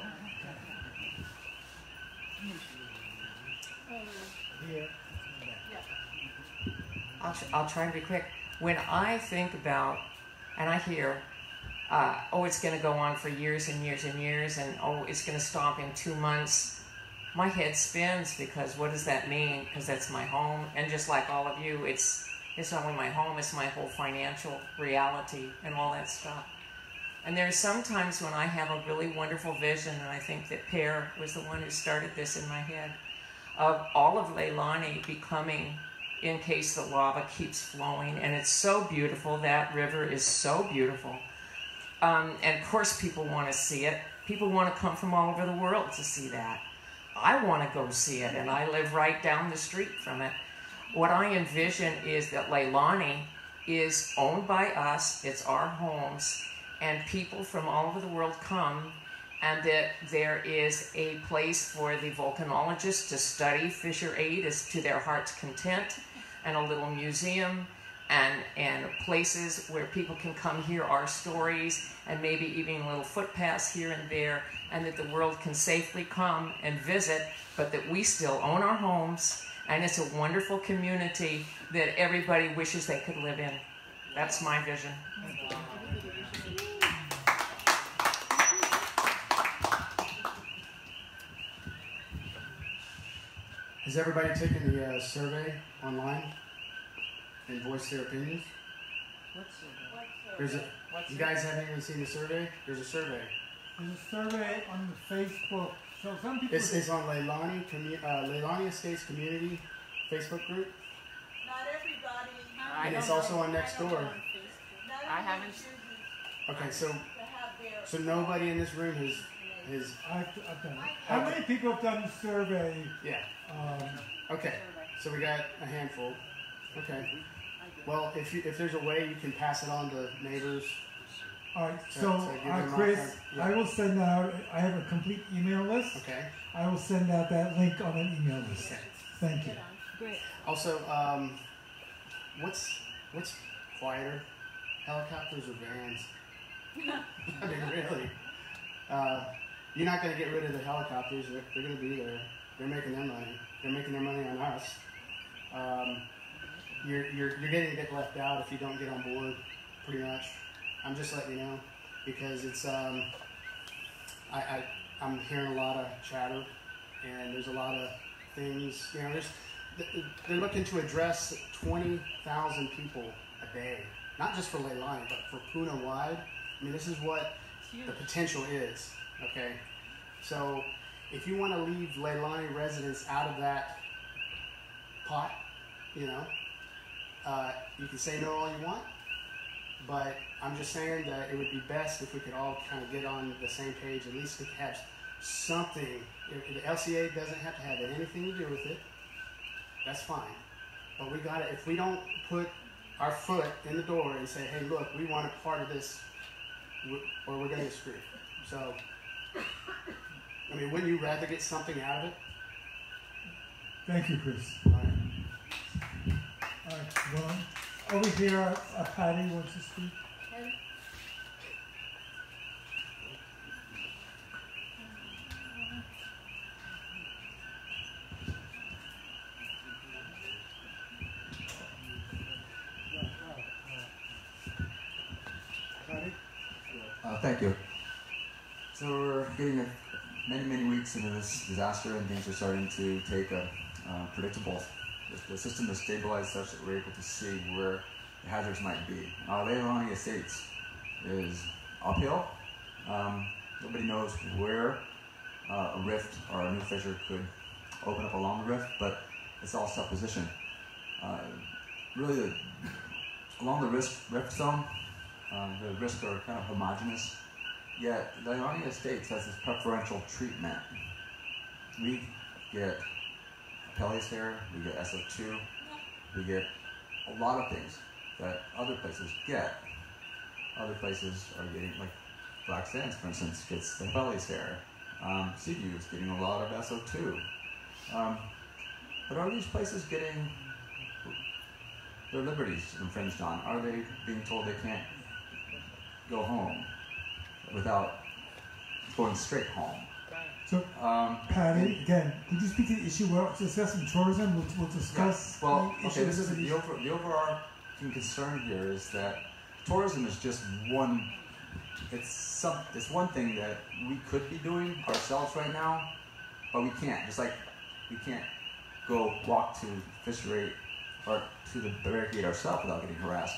I'll try and be quick. When I think about, and I hear, oh, it's going to go on for years and years and years, and oh, it's going to stop in 2 months, my head spins, because what does that mean? Because that's my home, and just like all of you, it's not only my home, it's my whole financial reality and all that stuff. And there's sometimes when I have a really wonderful vision, and I think that Per was the one who started this in my head, of all of Leilani becoming, in case the lava keeps flowing, and it's so beautiful. That river is so beautiful. And of course people want to see it. People want to come from all over the world to see that. I want to go see it, and I live right down the street from it. What I envision is that Leilani is owned by us, it's our homes, and people from all over the world come, and that there is a place for the volcanologists to study Fissure 8 as to their heart's content, and a little museum, and places where people can come hear our stories, and maybe even a little footpaths here and there, and that the world can safely come and visit, but that we still own our homes, and it's a wonderful community that everybody wishes they could live in. That's my vision. Has everybody taken the survey online and voiced their opinions? What survey? There's a. You guys haven't even seen the survey? There's a survey. There's a survey on the Facebook. So some people. It's on Leilani Estates Community Facebook group. Not everybody. And it's also on Nextdoor. I haven't. Okay, so nobody in this room has. I've done it. How many people have done the survey? Yeah. Okay, so we got a handful. Okay. Well, if there's a way you can pass it on to neighbors. All right. So, Chris, I will send out. I have a complete email list. Okay. I will send out that link on an email list. Okay. Thank you. Great. Also, what's quieter, helicopters or vans? I mean, really. You're not going to get rid of the helicopters. They're going to be there. They're making their money. They're making their money on us. You're going to get left out if you don't get on board, pretty much. I'm just letting you know, because it's I'm hearing a lot of chatter, and there's a lot of things. You know, they're looking to address 20,000 people a day, not just for Leilani, but for Puna wide. I mean, this is what the potential is. Okay, so if you want to leave Leilani residents out of that pot, you know, you can say no all you want, but I'm just saying that it would be best if we could all kind of get on the same page. At least we could have something. If the LCA doesn't have to have anything to do with it, that's fine. But we got to, if we don't put our foot in the door and say, hey, look, we want a part of this, or we're going to get screwed. So, I mean, wouldn't you rather get something out of it? Thank you, Chris. All right. All right. Well, over here, Patty wants to speak. Thank you. So we're getting many weeks into this disaster, and things are starting to take a predictable. The system is stabilized such that we're able to see where the hazards might be. Leilani Estates is uphill. Nobody knows where a rift or a new fissure could open up along the rift, but it's all supposition. Really, along the rift zone, the risks are kind of homogeneous, yet Leilani Estates has this preferential treatment. We get Pelly's hair, we get SO2, we get a lot of things that other places get. Other places are getting, like Black Sands, for instance, gets the Pelly's hair. Seaview is getting a lot of SO2. But are these places getting their liberties infringed on? Are they being told they can't go home without going straight home? So, Patty, again, could you speak to the issue we're discussing tourism? We'll discuss well, the okay, issues. the overarching concern here is that tourism is just one. It's one thing that we could be doing ourselves right now, but we can't. Just like we can't go walk to Fisher 8 or to the barricade ourselves without getting harassed.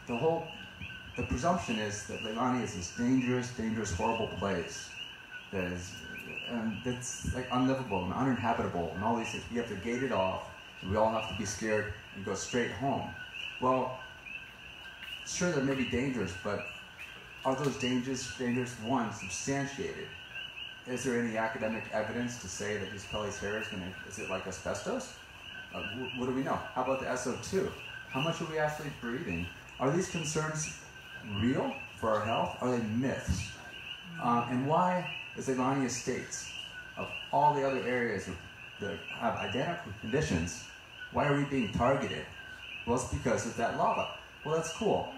The presumption is that Leilani is this dangerous, horrible place that is, and that's like unlivable and uninhabitable and all these things. We have to gate it off, and we all have to be scared and go straight home. Well, sure, there may be dangers, but are those dangers, one, substantiated? Is there any academic evidence to say that this Pelly's hair is it like asbestos? What do we know? How about the SO2? How much are we actually breathing? Are these concerns real for our health? Are they myths? And why is Leilani Estates, of all the other areas that have identical conditions, why are we being targeted? Well, it's because of that lava. Well, that's cool.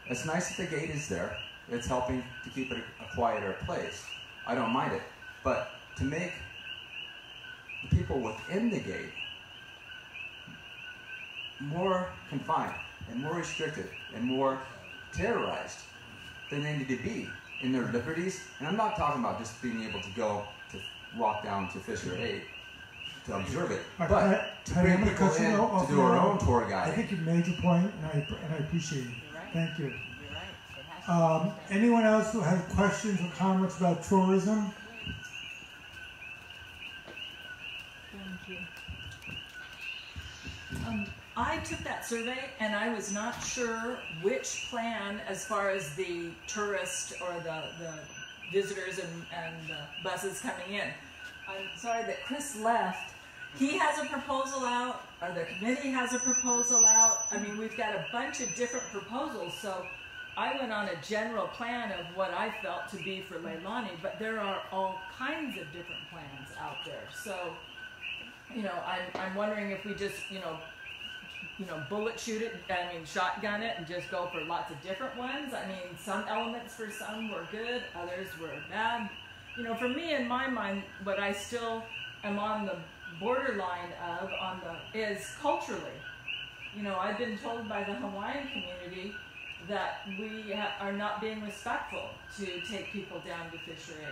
It's nice that the gate is there. It's helping to keep it a quieter place. I don't mind it. But to make the people within the gate more confined and more restricted and more terrorized than they need to be in their liberties, and I'm not talking about just being able to go to walk down to Fisher 8 to observe it, but to bring people in to do our own tour guide. I think you made your point, and I appreciate it. Thank you. You're right. Anyone else who has questions or comments about tourism? Thank you. I took that survey and I was not sure which plan, as far as the tourist or the visitors and the buses coming in. I'm sorry that Chris left. He has a proposal out, or the committee has a proposal out. I mean, we've got a bunch of different proposals, so I went on a general plan of what I felt to be for Leilani, but there are all kinds of different plans out there. So, I'm wondering if we just, bullet shoot it, shotgun it and just go for lots of different ones. I mean, some elements for some were good, others were bad. For me, in my mind, what I still am on the borderline of is culturally. I've been told by the Hawaiian community that we are not being respectful to take people down to Fisher 8.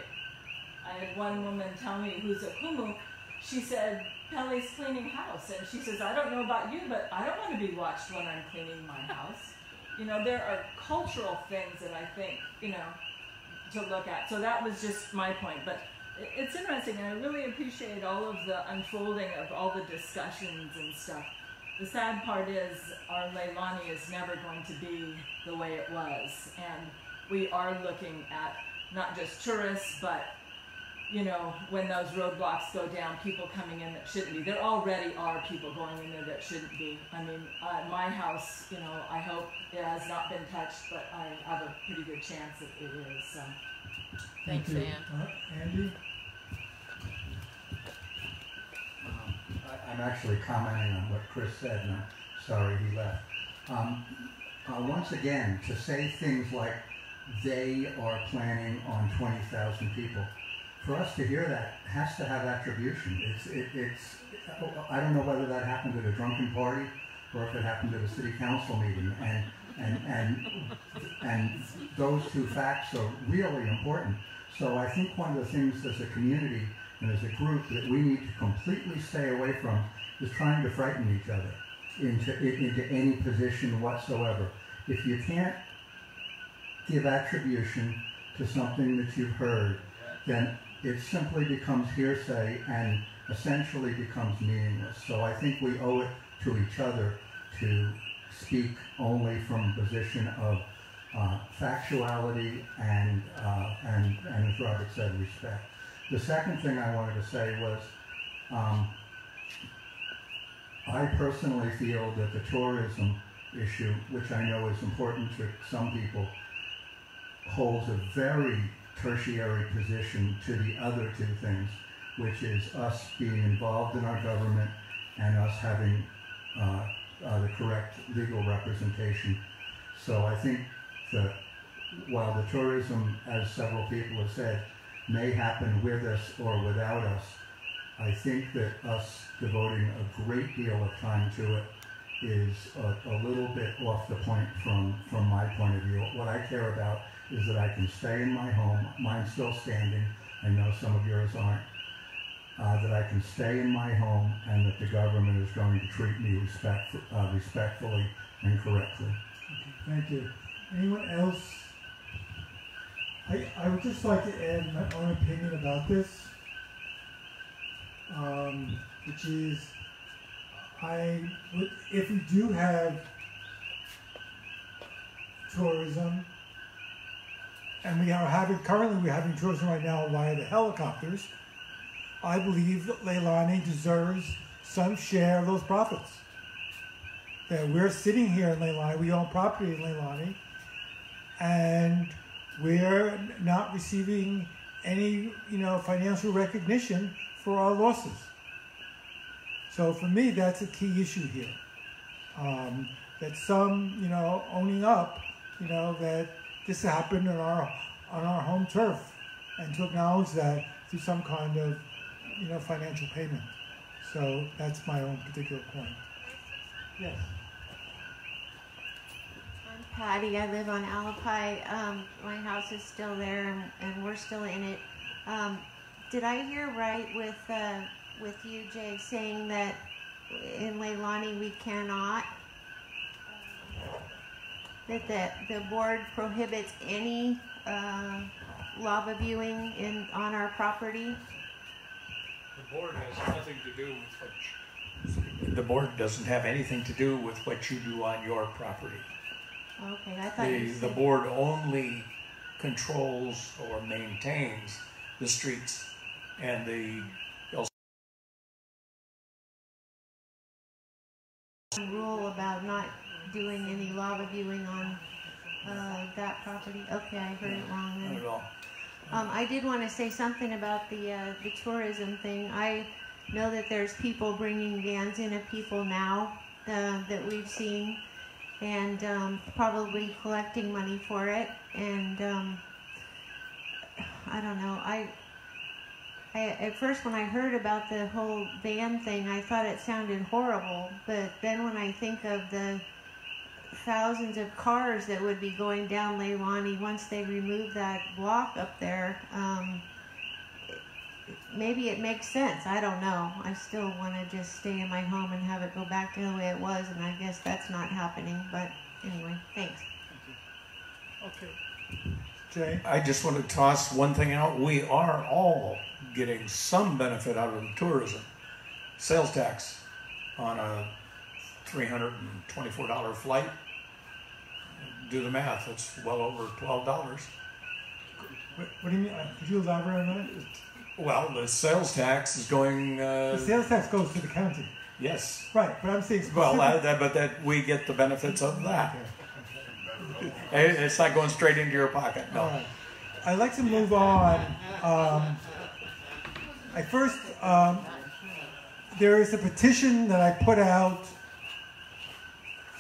I had one woman tell me, who's a kumu, she said, Pelly's cleaning house. And she says, I don't know about you, but I don't want to be watched when I'm cleaning my house. There are cultural things that I think, to look at. So that was just my point. But it's interesting, and I really appreciate all of the unfolding of all the discussions and stuff. The sad part is our Leilani is never going to be the way it was. And we are looking at not just tourists, but when those roadblocks go down, people coming in that shouldn't be. There already are people going in there that shouldn't be. I mean, my house, I hope it has not been touched, but I have a pretty good chance that it is. So. Thanks, Ann. Andy? I'm actually commenting on what Chris said, and I'm sorry he left. Once again, to say things like they are planning on 20,000 people, for us to hear that has to have attribution. I don't know whether that happened at a drunken party or if it happened at a city council meeting, and those two facts are really important. So I think one of the things as a community and as a group that we need to completely stay away from is trying to frighten each other into any position whatsoever. If you can't give attribution to something that you've heard, then it simply becomes hearsay and essentially becomes meaningless. So I think we owe it to each other to speak only from a position of factuality and as Robert said, respect. The second thing I wanted to say was I personally feel that the tourism issue, which I know is important to some people, holds a very tertiary position to the other two things, which is us being involved in our government and us having the correct legal representation. So I think that while the tourism, as several people have said, may happen with us or without us, I think that us devoting a great deal of time to it is a little bit off the point from my point of view. What I care about is that I can stay in my home. Mine's still standing. I know some of yours aren't. That I can stay in my home and that the government is going to treat me respectfully and correctly. Okay, thank you. Anyone else? I would just like to add my own opinion about this, which is if we do have tourism, and currently we're having tourism right now via the helicopters, I believe that Leilani deserves some share of those profits. That we're sitting here in Leilani, we own property in Leilani, and we're not receiving any, financial recognition for our losses. So for me, that's a key issue here. That some, owning up, that this happened on our home turf, and to acknowledge that through some kind of, financial payment. So that's my own particular point. Yes. I'm Patty. I live on Alapai. My house is still there, and we're still in it. Did I hear right with you, Jay, saying that in Leilani we cannot, that the board prohibits any lava viewing on our property? The board has nothing to do with the board doesn't have anything to do with what you do on your property. Okay, I thought you said... The board only controls or maintains the streets and the rule about not doing any lava viewing on that property. Okay, I heard it wrong then. Not at all. I did want to say something about the tourism thing. I know that there's people bringing vans in of people now that we've seen, and probably collecting money for it. And I don't know. I at first when I heard about the whole van thing, I thought it sounded horrible. But then when I think of the thousands of cars that would be going down Leilani once they remove that block up there, maybe it makes sense. I don't know. I still want to just stay in my home and have it go back to the way it was, and I guess that's not happening. But anyway, thanks. Okay. Jay? I just want to toss one thing out. We are all getting some benefit out of the tourism. Sales tax on a $324 flight. Do the math, it's well over $12. What do you mean? Could you elaborate on that? Well, the sales tax is going... the sales tax goes to the county. Yes. Right, but I'm saying... Well, but we get the benefits of that. Okay. It's not going straight into your pocket, no. Right. I'd like to move on. There is a petition that I put out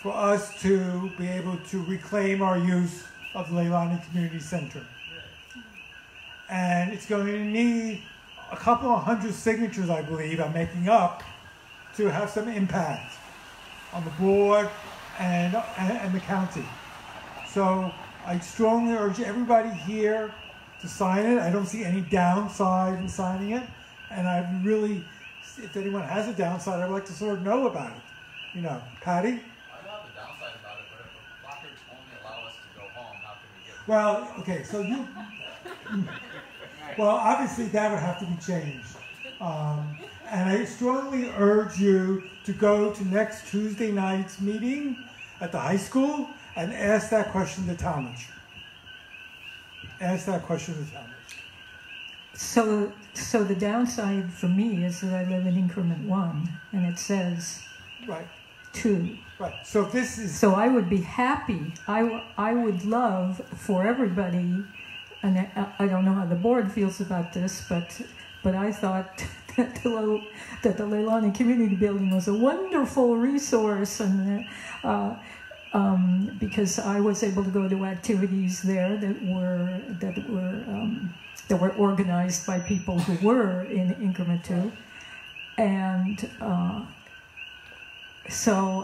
for us to be able to reclaim our use of the Leilani Community Center. And it's going to need a couple of hundred signatures, I believe, I'm making up, to have some impact on the board and the county. So I strongly urge everybody here to sign it. I don't see any downside in signing it. And I really, if anyone has a downside, I'd like to sort of know about it. Patty? I don't have a downside about it, but if the placards only allow us to go home, how can we get... Well, okay, so you... Well, obviously that would have to be changed. And I strongly urge you to go to next Tuesday night's meeting at the high school and ask that question to Talmadge. Ask that question to Talmadge. So the downside for me is that I live in increment 1, and it says Right. too. Right. So this is. So I would be happy. I would love for everybody, and I don't know how the board feels about this, but I thought that the Leilani Community Building was a wonderful resource, and because I was able to go to activities there that were organized by people who were in Increment 2, and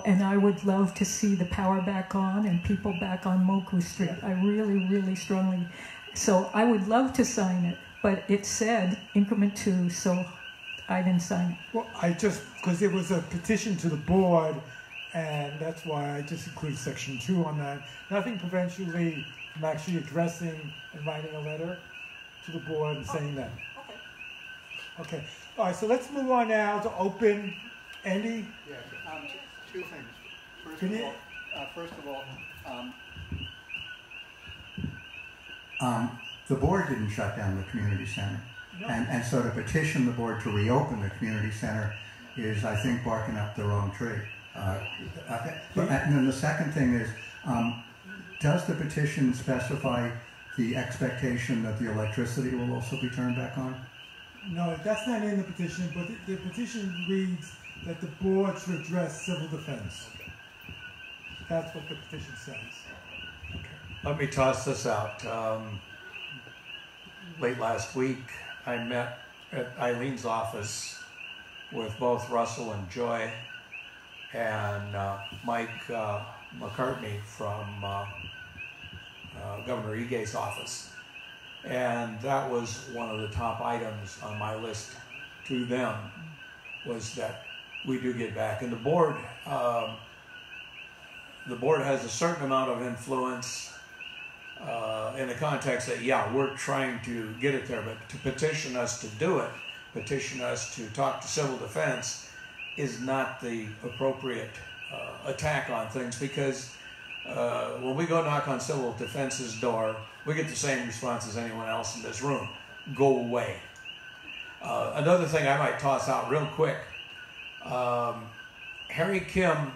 and I would love to see the power back on and people back on Moku Street. I really, really strongly. So I would love to sign it, but it said Increment 2, so I didn't sign it. Well, because it was a petition to the board, and that's why I just included section 2 on that. Nothing prevents you, Lee, from actually addressing and writing a letter to the board and saying that. Okay. All right, so let's move on now to open. Andy? Yeah, two things. First of all, the board didn't shut down the community center. No. And so to petition the board to reopen the community center is, I think, barking up the wrong tree. And then the second thing is, does the petition specify the expectation that the electricity will also be turned back on? No, that's not in the petition, but the petition reads that the board should address civil defense. That's what the petition says. Okay. Let me toss this out. Late last week, I met at Eileen's office with both Russell and Joy and Mike McCartney from Governor Ige's office. And that was one of the top items on my list to them, was that we do get back. And the board has a certain amount of influence in the context that, yeah, we're trying to get it there, but to petition us to do it, petition us to talk to civil defense is not the appropriate attack on things, because when we go knock on civil defense's door, we get the same response as anyone else in this room. Go away. Another thing I might toss out real quick. Harry Kim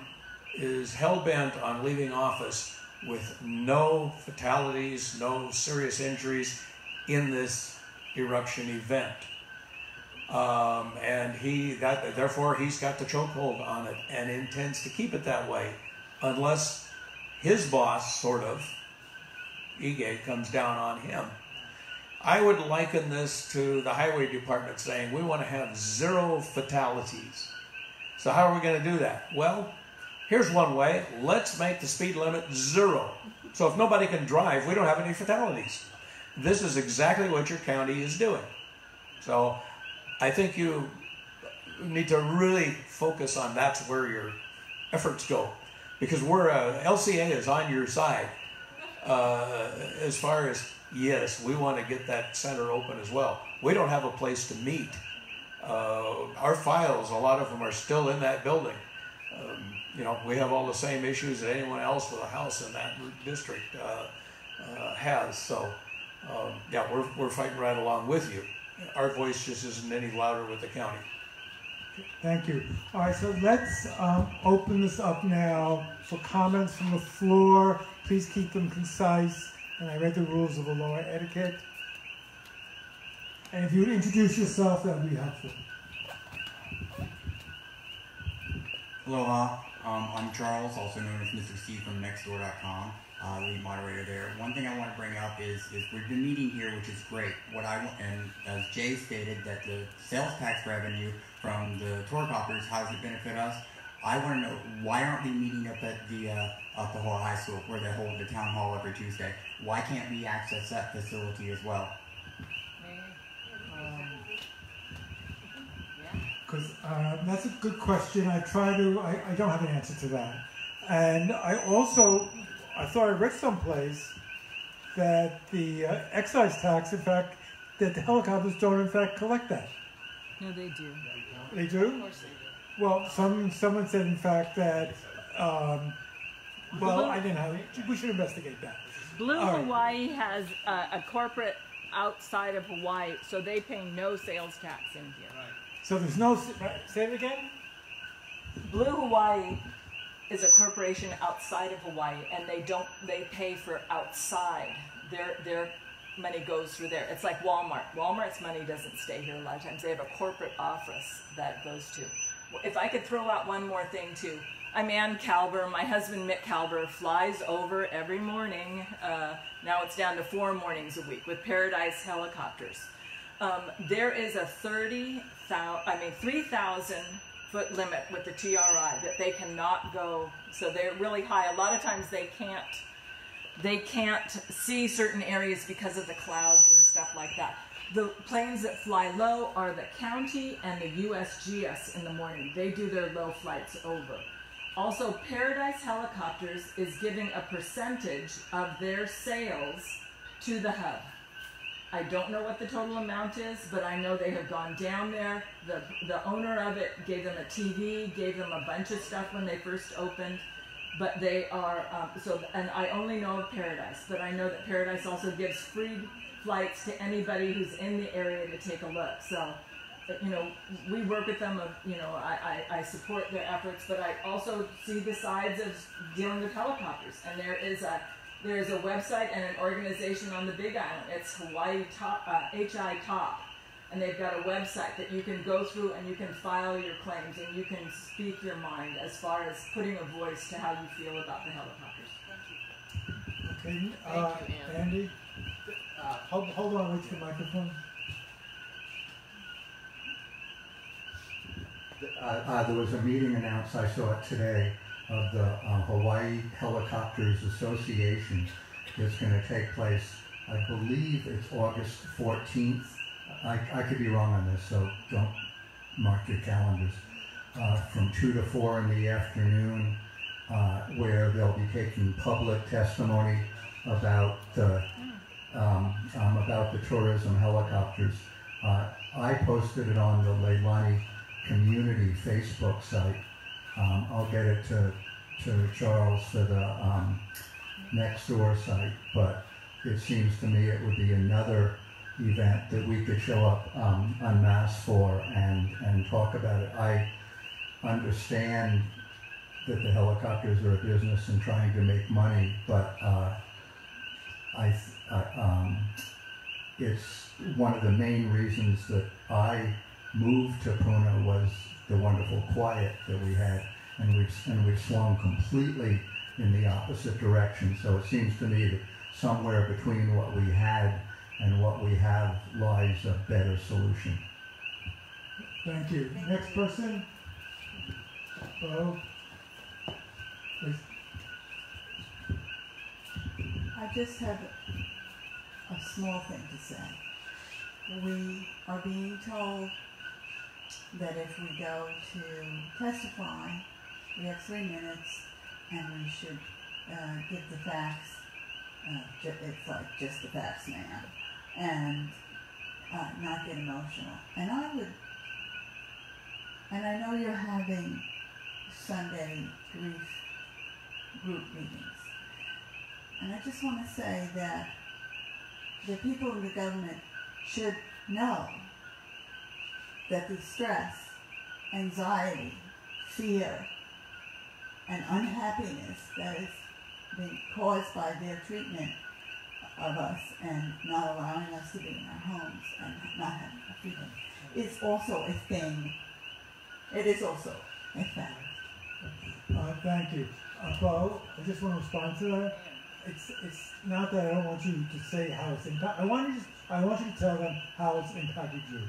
is hell-bent on leaving office with no fatalities, no serious injuries in this eruption event. And therefore he's got the chokehold on it and intends to keep it that way unless his boss, sort of, Ige, comes down on him. I would liken this to the highway department saying, we want to have 0 fatalities. So how are we going to do that? Well, here's one way. Let's make the speed limit 0. So if nobody can drive, we don't have any fatalities. This is exactly what your county is doing. So I think you need to really focus on that's where your efforts go. Because LCA is on your side as far as, yes, we want to get that center open as well. We don't have a place to meet. Our files, a lot of them are still in that building. We have all the same issues that anyone else with a house in that district has. So, yeah, we're fighting right along with you. Our voice just isn't any louder with the county. Thank you. All right, so let's open this up now for comments from the floor. Please keep them concise. And I read the rules of the lower etiquette. And if you would introduce yourself, that would be helpful. Aloha, I'm Charles, also known as Mr. C from Nextdoor.com, lead moderator there. One thing I want to bring up is we've been meeting here, which is great. And as Jay stated, that the sales tax revenue from the tour coppers, how does it benefit us? I want to know, why aren't we meeting up at the Hora High School, where they hold the town hall every Tuesday? Why can't we access that facility as well? Because that's a good question. I don't have an answer to that. And I thought I read someplace that the excise tax, in fact, that the helicopters don't in fact collect that. No, they do. They do? Of course they do. Well, someone said in fact that, well, I didn't have it. We should investigate that. Blue Hawaii has a corporate outside of Hawaii, so they pay no sales tax in here. So there's no, say it again? Blue Hawaii is a corporation outside of Hawaii, and they pay for outside. Their money goes through there. It's like Walmart. Walmart's money doesn't stay here a lot of times. They have a corporate office that goes to. If I could throw out one more thing too, I'm Ann Kalber. My husband Mick Kalber flies over every morning. Now it's down to 4 mornings a week with Paradise helicopters. There is a 3,000 foot limit with the TRI that they cannot go. So they're really high. A lot of times they can't see certain areas because of the clouds and stuff like that. The planes that fly low are the county and the USGS in the morning. They do their low flights over. Also, Paradise Helicopters is giving a percentage of their sales to the hub. I don't know what the total amount is, but I know they have gone down there. The owner of it gave them a TV, gave them a bunch of stuff when they first opened. But they are, and I only know of Paradise, but I know that Paradise also gives free flights to anybody who's in the area to take a look. So, you know, we work with them, you know, I support their efforts, but I also see the sides of dealing with helicopters. And there is a website and an organization on the Big Island. It's Hawaii Top, HI Top. And they've got a website that you can go through and you can file your claims and you can speak your mind as far as putting a voice to how you feel about the helicopters. Okay, Andy, hold on, wait for the microphone. There was a meeting announced, I saw it today, of the Hawaii Helicopters Association. It's going to take place, I believe it's August 14th. I could be wrong on this, so don't mark your calendars. From 2 to 4 in the afternoon, where they'll be taking public testimony about the tourism helicopters. I posted it on the Leilani community Facebook site. I'll get it to Charles for the Nextdoor site, but it seems to me it would be another event that we could show up en masse for and talk about it. I understand that the helicopters are a business and trying to make money, but it's one of the main reasons that I moved to Puna was the wonderful quiet that we had, and we've swung completely in the opposite direction. So it seems to me that somewhere between what we had and what we have lies a better solution. Thank you. Next person. Bo, please. I just have a small thing to say. We are being told that if we go to testify, we have 3 minutes and we should give the facts. It's like just the facts, man, and not get emotional. And I know you're having Sunday grief group meetings, and I just want to say that the people in the government should know that the stress, anxiety, fear, and unhappiness that is being caused by their treatment of us and not allowing us to be in our homes and not having a freedom is also a thing. It is also a fact. Thank you. Bo, I just want to respond to that. It's not that I don't want you to say how it's impacted. I want you to tell them how it's impacted you.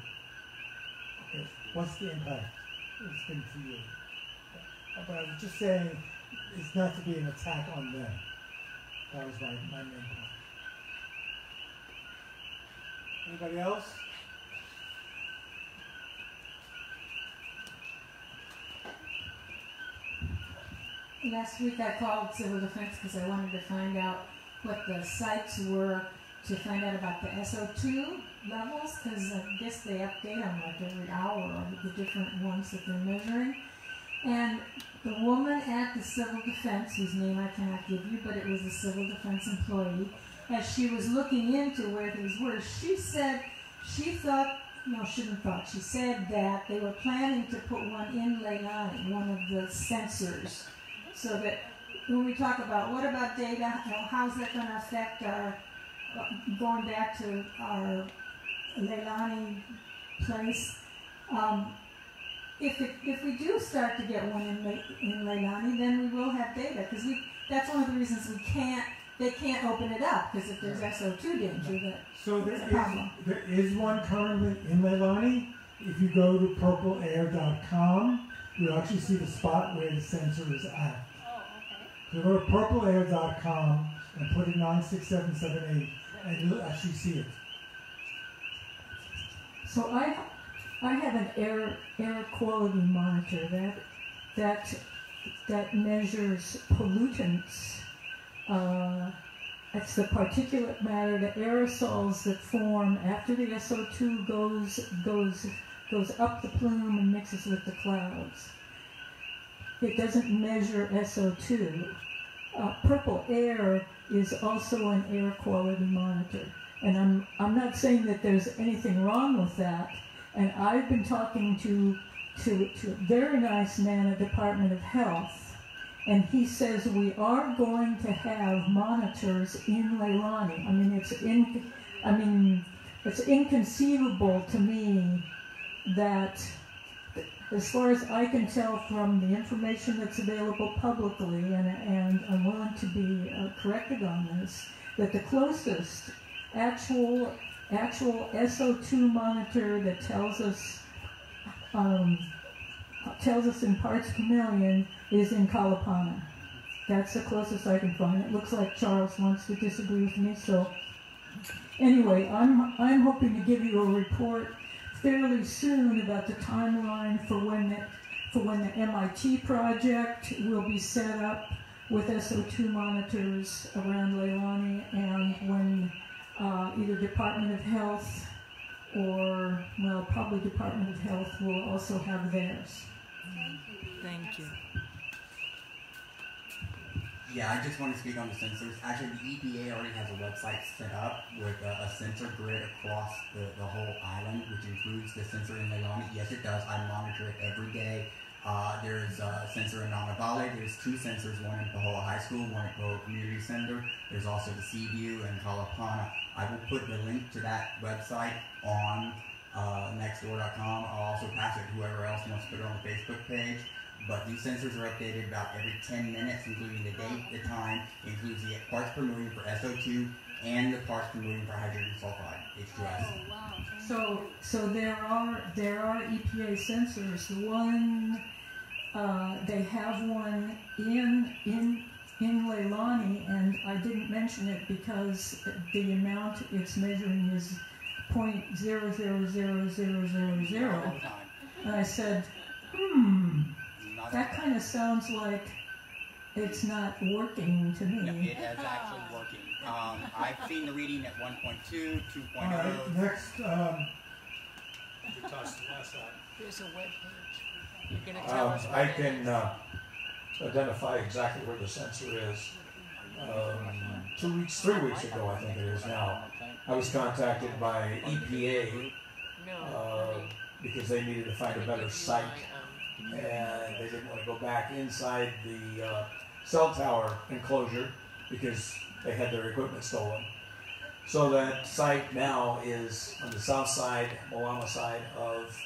Okay. What's the impact it's been for you? But I was just saying it's not to be an attack on them. That was my main point. Anybody else? Last week I called Civil Defense because I wanted to find out what the sites were to find out about the SO2 levels, because I guess they update them like every hour of the different ones that they're measuring. And the woman at the Civil Defense, whose name I cannot give you, but it was a Civil Defense employee, as she was looking into where these were, she said she thought no, she didn't thought. She said that they were planning to put one in Leilani, one of the sensors, so that when we talk about what about data, how's that going to affect our, going back to our Leilani place, if we do start to get one in Leilani, then we will have data, because that's one of the reasons they can't open it up, because if there's SO2 danger, So that's a problem. there is one currently in Leilani. If you go to purpleair.com, you'll actually see the spot where the sensor is at. So go to purpleair.com and put in 96778, and you'll actually see it. So I have an air quality monitor that measures pollutants. It's the particulate matter, the aerosols that form after the SO2 goes up the plume and mixes with the clouds. It doesn't measure SO2. Purple Air is also an air quality monitor. And I'm not saying that there's anything wrong with that. And I've been talking to a very nice man at Department of Health, and he says we are going to have monitors in Leilani. I mean, it's inconceivable to me that, as far as I can tell from the information that's available publicly, and I'm willing to be corrected on this, that the closest actual SO2 monitor that tells us in parts per million is in Kalapana. That's the closest I can find. It looks like Charles wants to disagree with me. So anyway, I'm hoping to give you a report fairly soon about the timeline for when the MIT project will be set up with SO2 monitors around Leilani, and when either Department of Health or, well, probably Department of Health will also have theirs. Thank you. Yeah, I just want to speak on the sensors. Actually, the EPA already has a website set up with a sensor grid across the whole island, which includes the sensor in Leilani. Yes, it does. I monitor it every day. There's a sensor in Nana Valley. There's two sensors, one in Pahoa High School, one at Pahoa Community Center. There's also the Seaview and Kalapana. I will put the link to that website on nextdoor.com. I'll also pass it to whoever else wants to put it on the Facebook page. But these sensors are updated about every 10 minutes, including the date, the time, includes the parts per million for SO2 and the parts per million for hydrogen sulfide, H2S. So there are EPA sensors. The one they have one in Leilani, and I didn't mention it because the amount it's measuring is 0.000000, and I said, that kind of sounds like it's not working to me. No, it is actually working. I've seen the reading at 1.2, 2.0. All right, next. There's a web page. You're going to tell us what I can identify exactly where the sensor is. 3 weeks ago, I think it is now, I was contacted by EPA because they needed to find a better site, and they didn't want to go back inside the cell tower enclosure because they had their equipment stolen. So that site now is on the south side, Malama side of,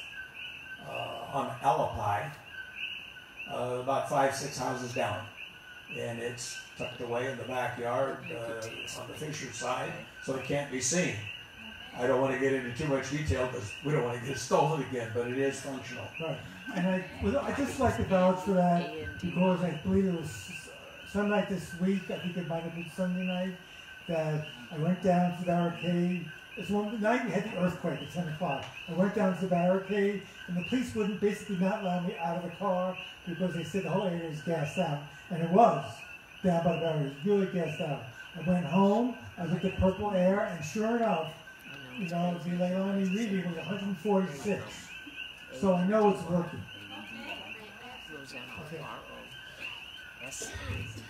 on Alapai, about 5-6 houses down. And it's tucked away in the backyard on the Fisher side, so it can't be seen. I don't want to get into too much detail because we don't want to get stolen again, but it is functional. Right. And I just like to vouch for that because I believe it was some night this week, I think it might have been Sunday night, that I went down to the barricade. It's one night we had the earthquake at 10 o'clock. I went down to the barricade, and the police wouldn't basically not allow me out of the car because they said the whole area was gassed out. And it was down by the barricade. It was really gassed out. I went home, I looked at Purple Air, and sure enough, you know, the Leilani reading was 146. So I know it's working. Okay.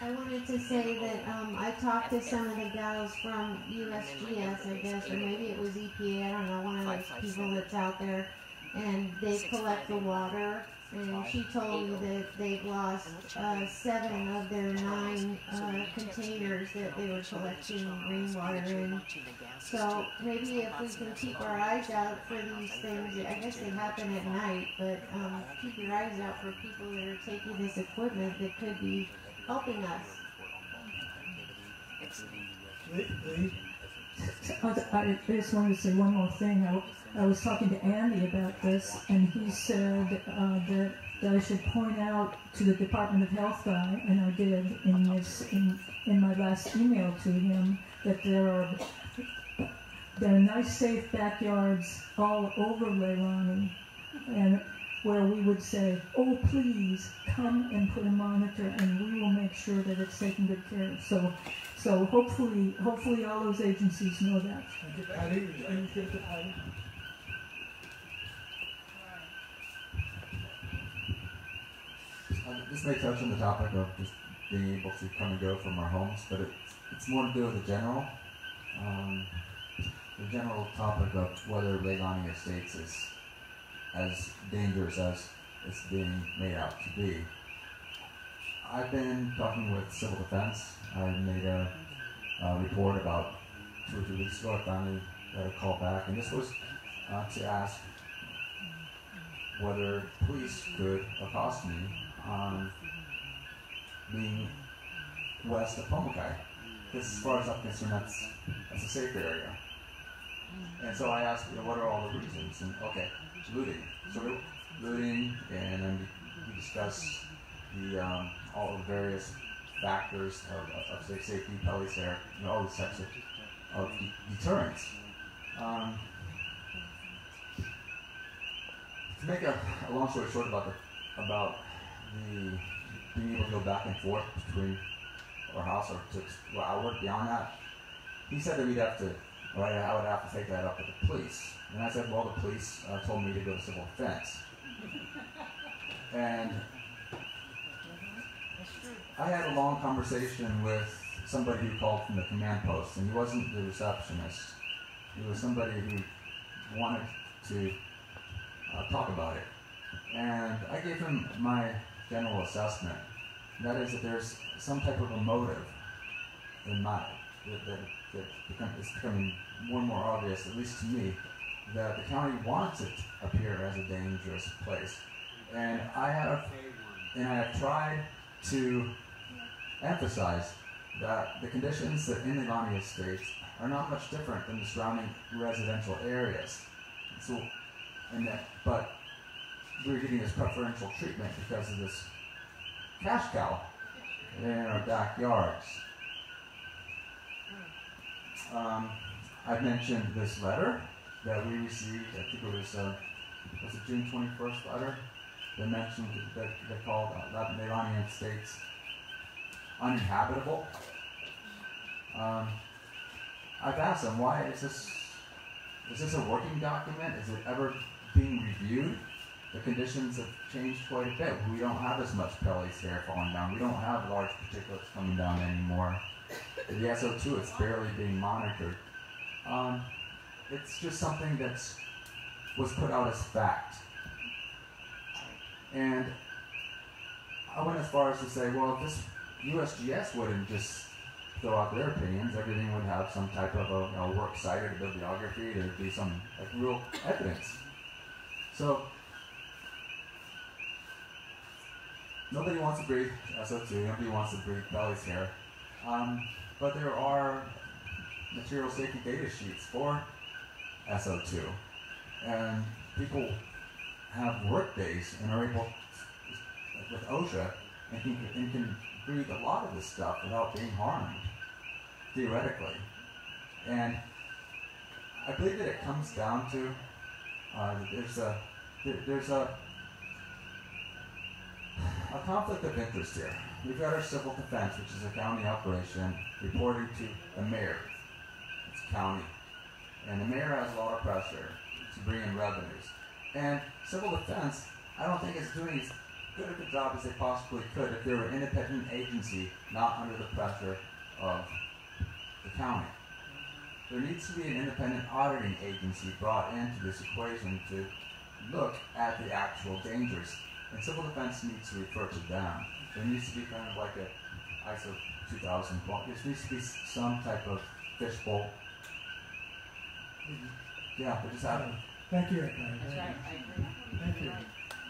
I wanted to say that I talked to some of the gals from USGS, I guess, or maybe it was EPA, I don't know, one of those people that's out there, and they collect the water, and she told me that they've lost 7 of their 9 containers that they were collecting rainwater in. So maybe if we can keep our eyes out for these things, I guess they happen at night, but keep your eyes out for people that are taking this equipment that could be helping us. I just wanted to say one more thing. I was talking to Andy about this, and he said that I should point out to the Department of Health guy, and I did in my last email to him, that there are nice, safe backyards all over Leilani, and where we would say, oh, please come and put a monitor, and we will make sure that it's taken good care of. So hopefully all those agencies know that. This may touch on the topic of just being able to come and go from our homes, but it's more to do with the general topic of whether Leilani Estates is as dangerous as it's being made out to be. I've been talking with Civil Defense. I made a report about 2 or 3 weeks ago. I finally got a call back, and this was to ask whether police could accost me on being west of Pomokai. Because as far as I'm concerned, that's a safe area. And so I asked, what are all the reasons? And okay, looting. So looting, and then we discussed all the various factors of safety, police there, all these types of deterrence. To make a long story short about the being able to go back and forth between our house or to our work beyond that, he said that we'd have to, or I would have to take that up with the police. And I said, well, the police told me to go to civil defense. And I had a long conversation with somebody who called from the command post, and he wasn't the receptionist. He was somebody who wanted to talk about it. And I gave him my general assessment. That is that there's some type of a motive in mind that it's becoming more and more obvious, at least to me, that the county wants it to appear as a dangerous place. And I have tried to emphasize that the conditions that in the Leilani Estates are not much different than the surrounding residential areas. But we're getting this preferential treatment because of this cash cow in our backyards. I've mentioned this letter that we received. I think it was it June 21st letter that mentioned that they called Leilani Estates uninhabitable. I've asked them, why is this a working document? Is it ever being reviewed? The conditions have changed quite a bit. We don't have as much pellies hair falling down. We don't have large particulates coming down anymore. The SO2, it's barely being monitored. It's just something that was put out as fact. And I went as far as to say, well, if this USGS wouldn't just throw out their opinions, everything would have some type of a works cited, a bibliography, there'd be some real evidence. So nobody wants to breathe SO2, nobody wants to breathe belly's hair, but there are material safety data sheets for SO2, and people have work days and are able, with OSHA, and can breathe a lot of this stuff without being harmed, theoretically. And I believe that it comes down to there's a conflict of interest here. We've got our civil defense, which is a county operation, reporting to the mayor. It's county. And the mayor has a lot of pressure to bring in revenues. And civil defense, I don't think it's doing good a job as they possibly could if they were an independent agency, not under the pressure of the county. There needs to be an independent auditing agency brought into this equation to look at the actual dangers. And civil defense needs to refer to them. There needs to be kind of like a ISO 2001. There needs to be some type of fishbowl. Yeah, but just have it. Thank you. That's right, I agree. Thank you.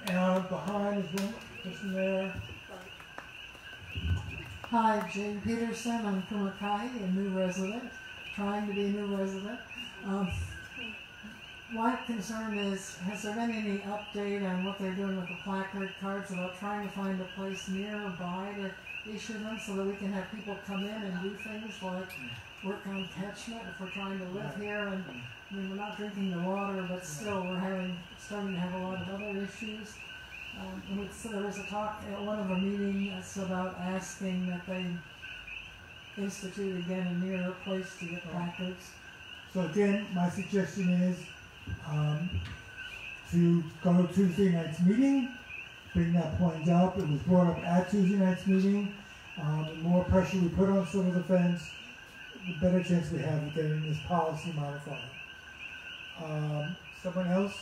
And behind is one person there. Hi, Jane Peterson. I'm from Akai, a new resident, trying to be a new resident. My concern is, has there been any update on what they're doing with the placard cards about trying to find a place nearby to issue them so that we can have people come in and do things like work on catchment if we're trying to live here? And I mean, we're not drinking the water, but still we're starting to have a lot of other issues. So there was a talk at one of the meetings about asking that they institute again a nearer place to get placards. So again, my suggestion is to go to Tuesday night's meeting, bring that point up. It was brought up at Tuesday night's meeting. The more pressure we put on civil defense, the better chance we have of getting this policy modified. Someone else?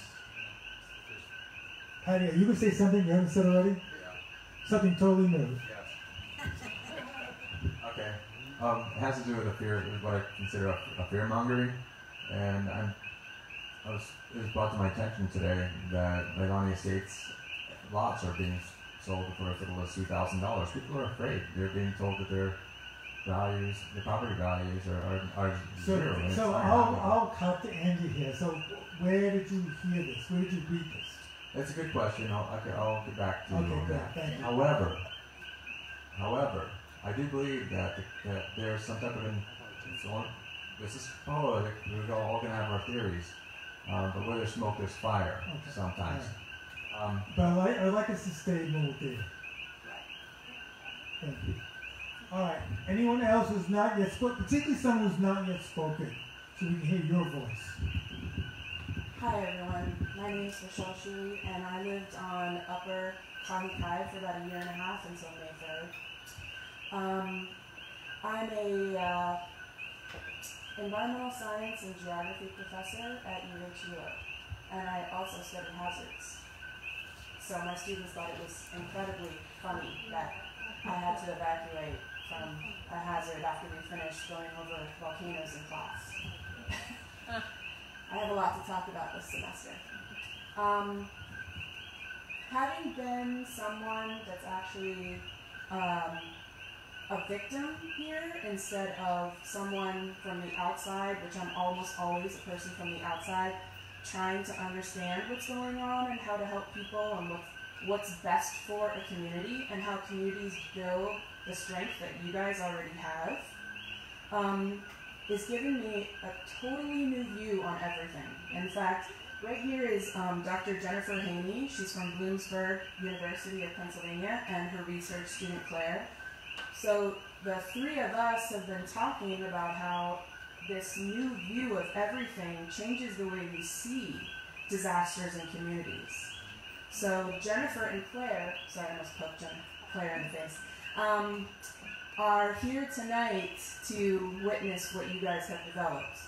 Patty, are you going to say something you haven't said already? Yeah. Something totally new. Yes. Okay. It has to do with what I consider a fear mongering, and it was brought to my attention today that Leilani Estates lots are being sold for as little as $2,000. People are afraid. They're being told that their property values are zero. So I'll cop to Andy here. So where did you hear this? Where did you read this? That's a good question. I'll get back to you on that. Thank you. However, I do believe that there's some type of this is politics. We're all going to have our theories, but where there's smoke, there's fire. Sometimes. But I'd like us to stay more there. Thank you. All right. Anyone else who's not yet spoken, particularly someone who's not yet spoken, so we can hear your voice. Hi everyone, my name is Michelle Shuey, and I lived on Upper Kahikai for about 1.5 years until May 3rd. I'm a environmental science and geography professor at UH Europe, and I also study hazards. So my students thought it was incredibly funny that I had to evacuate from a hazard after we finished going over volcanoes in class. I have a lot to talk about this semester. Having been someone that's actually a victim here instead of someone from the outside, which I'm almost always a person from the outside, trying to understand what's going on and how to help people and what's best for a community and how communities build the strength that you guys already have, is giving me a totally new view on everything. In fact, right here is Dr. Jennifer Haney. She's from Bloomsburg University of Pennsylvania, and her research student Claire. So the three of us have been talking about how this new view of everything changes the way we see disasters in communities. So Jennifer and Claire, sorry, I almost poked Claire in the face, are here tonight to witness what you guys have developed.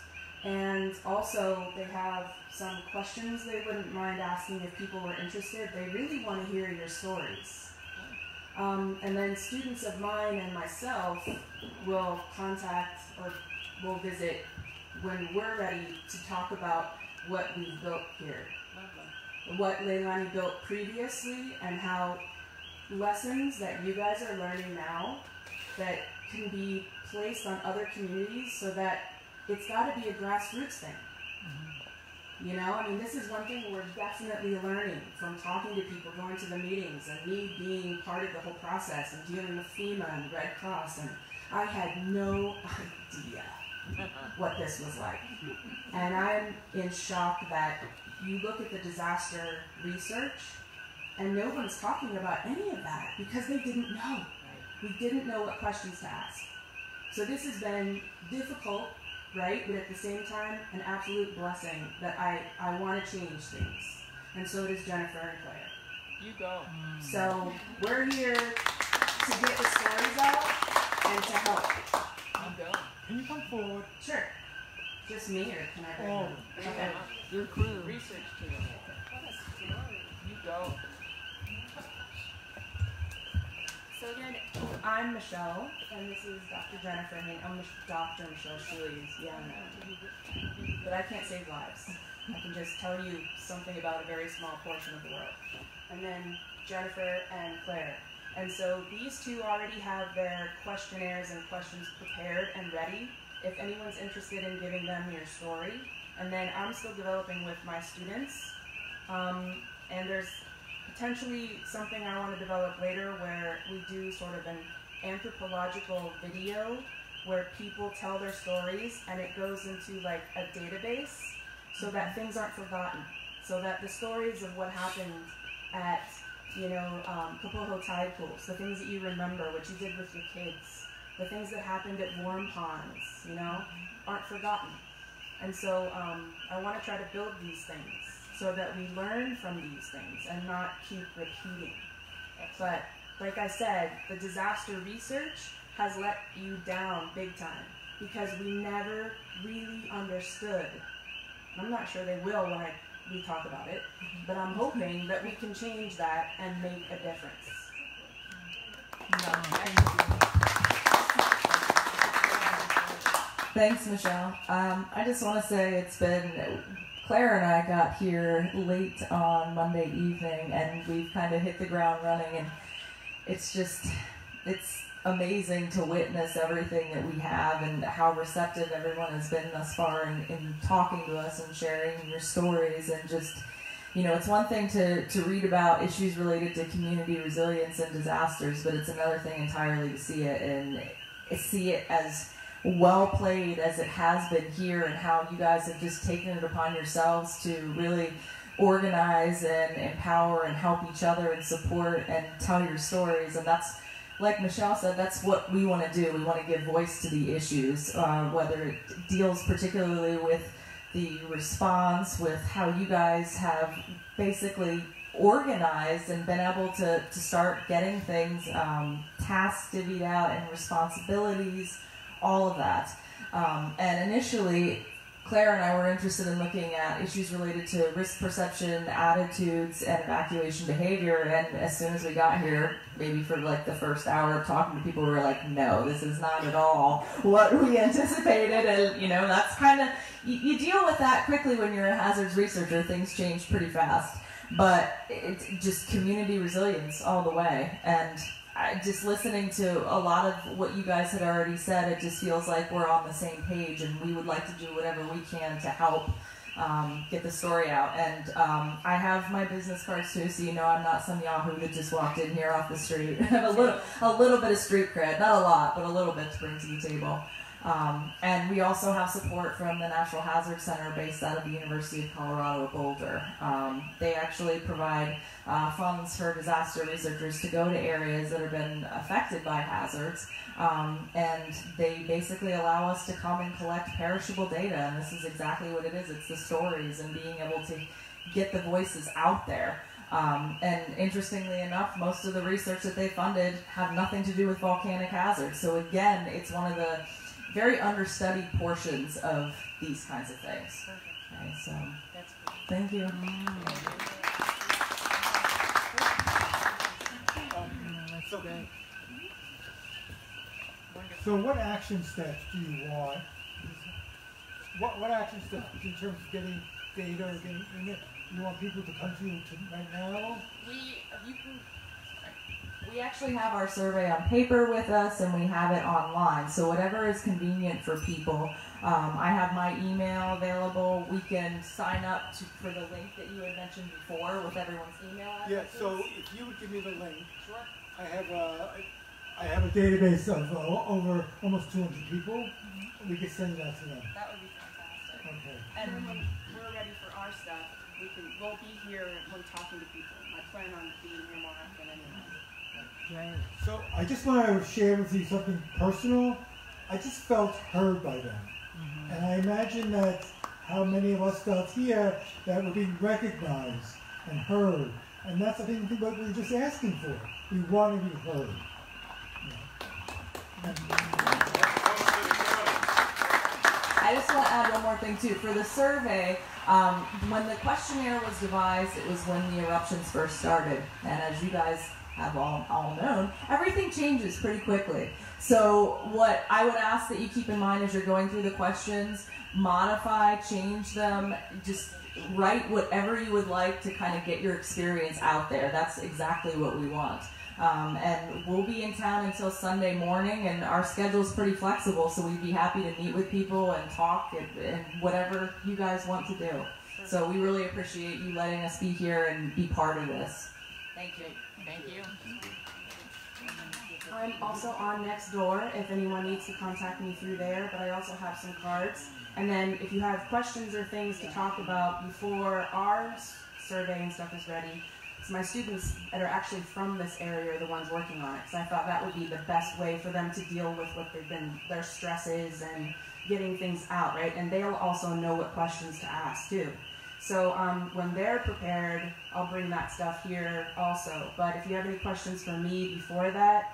And also they have some questions they wouldn't mind asking if people were interested. They really want to hear your stories. And then students of mine and myself will contact or will visit when we're ready to talk about what we've built here. What Leilani built previously and how lessons that you guys are learning now that can be placed on other communities so that it's got to be a grassroots thing. You know, I mean, this is one thing we're definitely learning from talking to people, going to the meetings, and me being part of the whole process and dealing with FEMA and Red Cross, and I had no idea what this was like. And I'm in shock that you look at the disaster research and no one's talking about any of that because they didn't know. We didn't know what questions to ask. So this has been difficult, right? But at the same time, an absolute blessing that I want to change things. And so does Jennifer and Claire. You go. So we're here to get the stories out and to help. You go. Can you come forward? Sure. Just me, or can I bring Oh, them? Okay. Your crew. Research team. You go. So again, I'm Michelle, and this is Dr. Jennifer Haynes. I'm Dr. Michelle Shuey's, yeah, no. But I can't save lives. I can just tell you something about a very small portion of the world. And then Jennifer and Claire. And so these two already have their questionnaires and questions prepared and ready if anyone's interested in giving them your story. And then I'm still developing with my students. And there's potentially something I want to develop later where we do sort of an anthropological video where people tell their stories and it goes into like a database so that things aren't forgotten. So that the stories of what happened at, Kapoho tide pools, the things that you remember, what you did with your kids, the things that happened at warm ponds, aren't forgotten. And so I want to try to build these things so that we learn from these things and not keep repeating. But like I said, the disaster research has let you down big time because we never really understood. I'm not sure they will when we talk about it, but I'm hoping that we can change that and make a difference. Thanks, Michelle. I just want to say it's been, Claire and I got here late on Monday evening and we've kind of hit the ground running, and it's amazing to witness everything that we have and how receptive everyone has been thus far in talking to us and sharing your stories. And just, it's one thing to read about issues related to community resilience and disasters, but it's another thing entirely to see it and see it as well played as it has been here, and how you guys have just taken it upon yourselves to really organize and empower and help each other and support and tell your stories. And that's, like Michelle said, that's what we want to do. We want to give voice to the issues, whether it deals particularly with the response, with how you guys have basically organized and been able to start getting things, tasks divvied out and responsibilities, all of that. And initially, Claire and I were interested in looking at issues related to risk perception, attitudes, and evacuation behavior. And as soon as we got here, maybe for like the first hour of talking to people, we were like, no, this is not at all what we anticipated. And, that's kind of, you deal with that quickly when you're a hazards researcher. Things change pretty fast. But it's just community resilience all the way. And just listening to a lot of what you guys had already said, it just feels like we're on the same page, and we would like to do whatever we can to help get the story out. And I have my business cards too, so I'm not some yahoo that just walked in here off the street. I have a little bit of street cred, not a lot, but a little bit to bring to the table. And we also have support from the Natural Hazard Center based out of the University of Colorado Boulder. They actually provide funds for disaster researchers to go to areas that have been affected by hazards, and they basically allow us to come and collect perishable data, and this is exactly what it is. It's the stories and being able to get the voices out there. And interestingly enough, most of the research that they funded have nothing to do with volcanic hazards. So again, it's one of the very understudied portions of these kinds of things. Okay, so thank you. So what action steps do you want? What action steps in terms of getting data or getting in it? You want people to come to you right now? We actually have our survey on paper with us, and we have it online. So whatever is convenient for people. I have my email available. We can sign up for the link that you had mentioned before with everyone's email address. Yeah, so if you would give me the link. Sure. I have a database of over almost 200 people. Mm-hmm. We could send that to them. That would be fantastic. Okay. And when we're ready for our stuff, we'll be here when talking to people. I plan on being here more often anyway. Right. So I just want to share with you something personal. I just felt heard by them. Mm-hmm. And I imagine that how many of us felt here that we're being recognized and heard And that's, I think, what we're just asking for. We want to be heard. I just want to add one more thing too. For the survey, when the questionnaire was devised, it was when the eruptions first started. And as you guys have all known, everything changes pretty quickly. So what I would ask that you keep in mind as you're going through the questions, modify, change them, just write whatever you would like to kind of get your experience out there. That's exactly what we want. And we'll be in town until Sunday morning, and our schedule's pretty flexible, so we'd be happy to meet with people and talk and whatever you guys want to do. So we really appreciate you letting us be here and be part of this. Thank you. Thank you. I'm also on Nextdoor if anyone needs to contact me through there, but I also have some cards. And then if you have questions or things to talk about before our survey and stuff is ready, so my students that are actually from this area are the ones working on it, because I thought that would be the best way for them to deal with what their stresses and getting things out, right? And they'll also know what questions to ask too. So when they're prepared, I'll bring that stuff here also. But if you have any questions for me before that,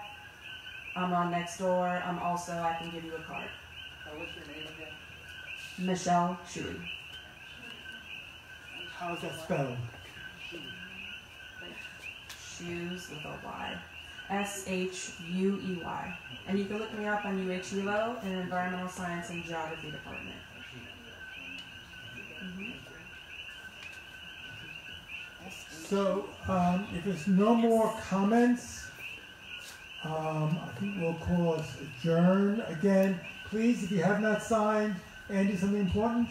I'm on Nextdoor. I can give you a card. What's your name again? Michelle Shuey. How's that spelled? Shoes with a Y. S-H-U-E-Y. And you can look me up on UH-ELO in Environmental Science and Geography Department. So, if there's no more comments, I think we'll call us adjourn. Again, please, if you have not signed, Andy, something important?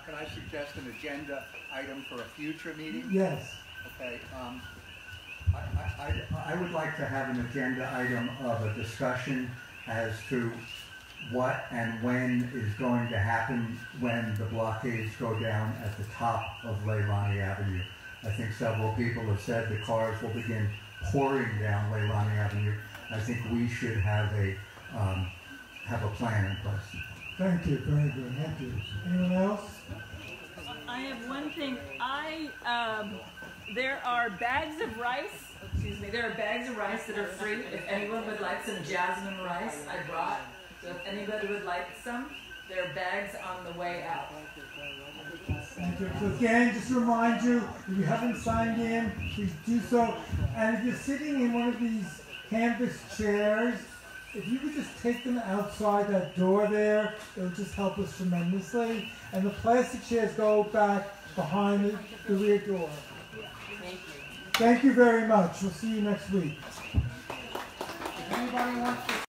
Could I suggest an agenda item for a future meeting? Yes. Okay. I would like to have an agenda item of a discussion as to what and when is going to happen when the blockades go down at the top of Leilani Avenue. I think several people have said the cars will begin pouring down Leilani Avenue. I think we should have a plan in place. Thank you, very good, thank you. Anyone else? I have one thing. There are bags of rice. Excuse me. There are bags of rice that are free. If anyone would like some jasmine rice, I brought. So if anybody would like some, there are bags on the way out. Thank you. So again, just to remind you, if you haven't signed in, please do so. And if you're sitting in one of these canvas chairs, if you could just take them outside that door there, it would just help us tremendously. And the plastic chairs go back behind the rear door. Thank you. Thank you very much. We'll see you next week. If anybody wants to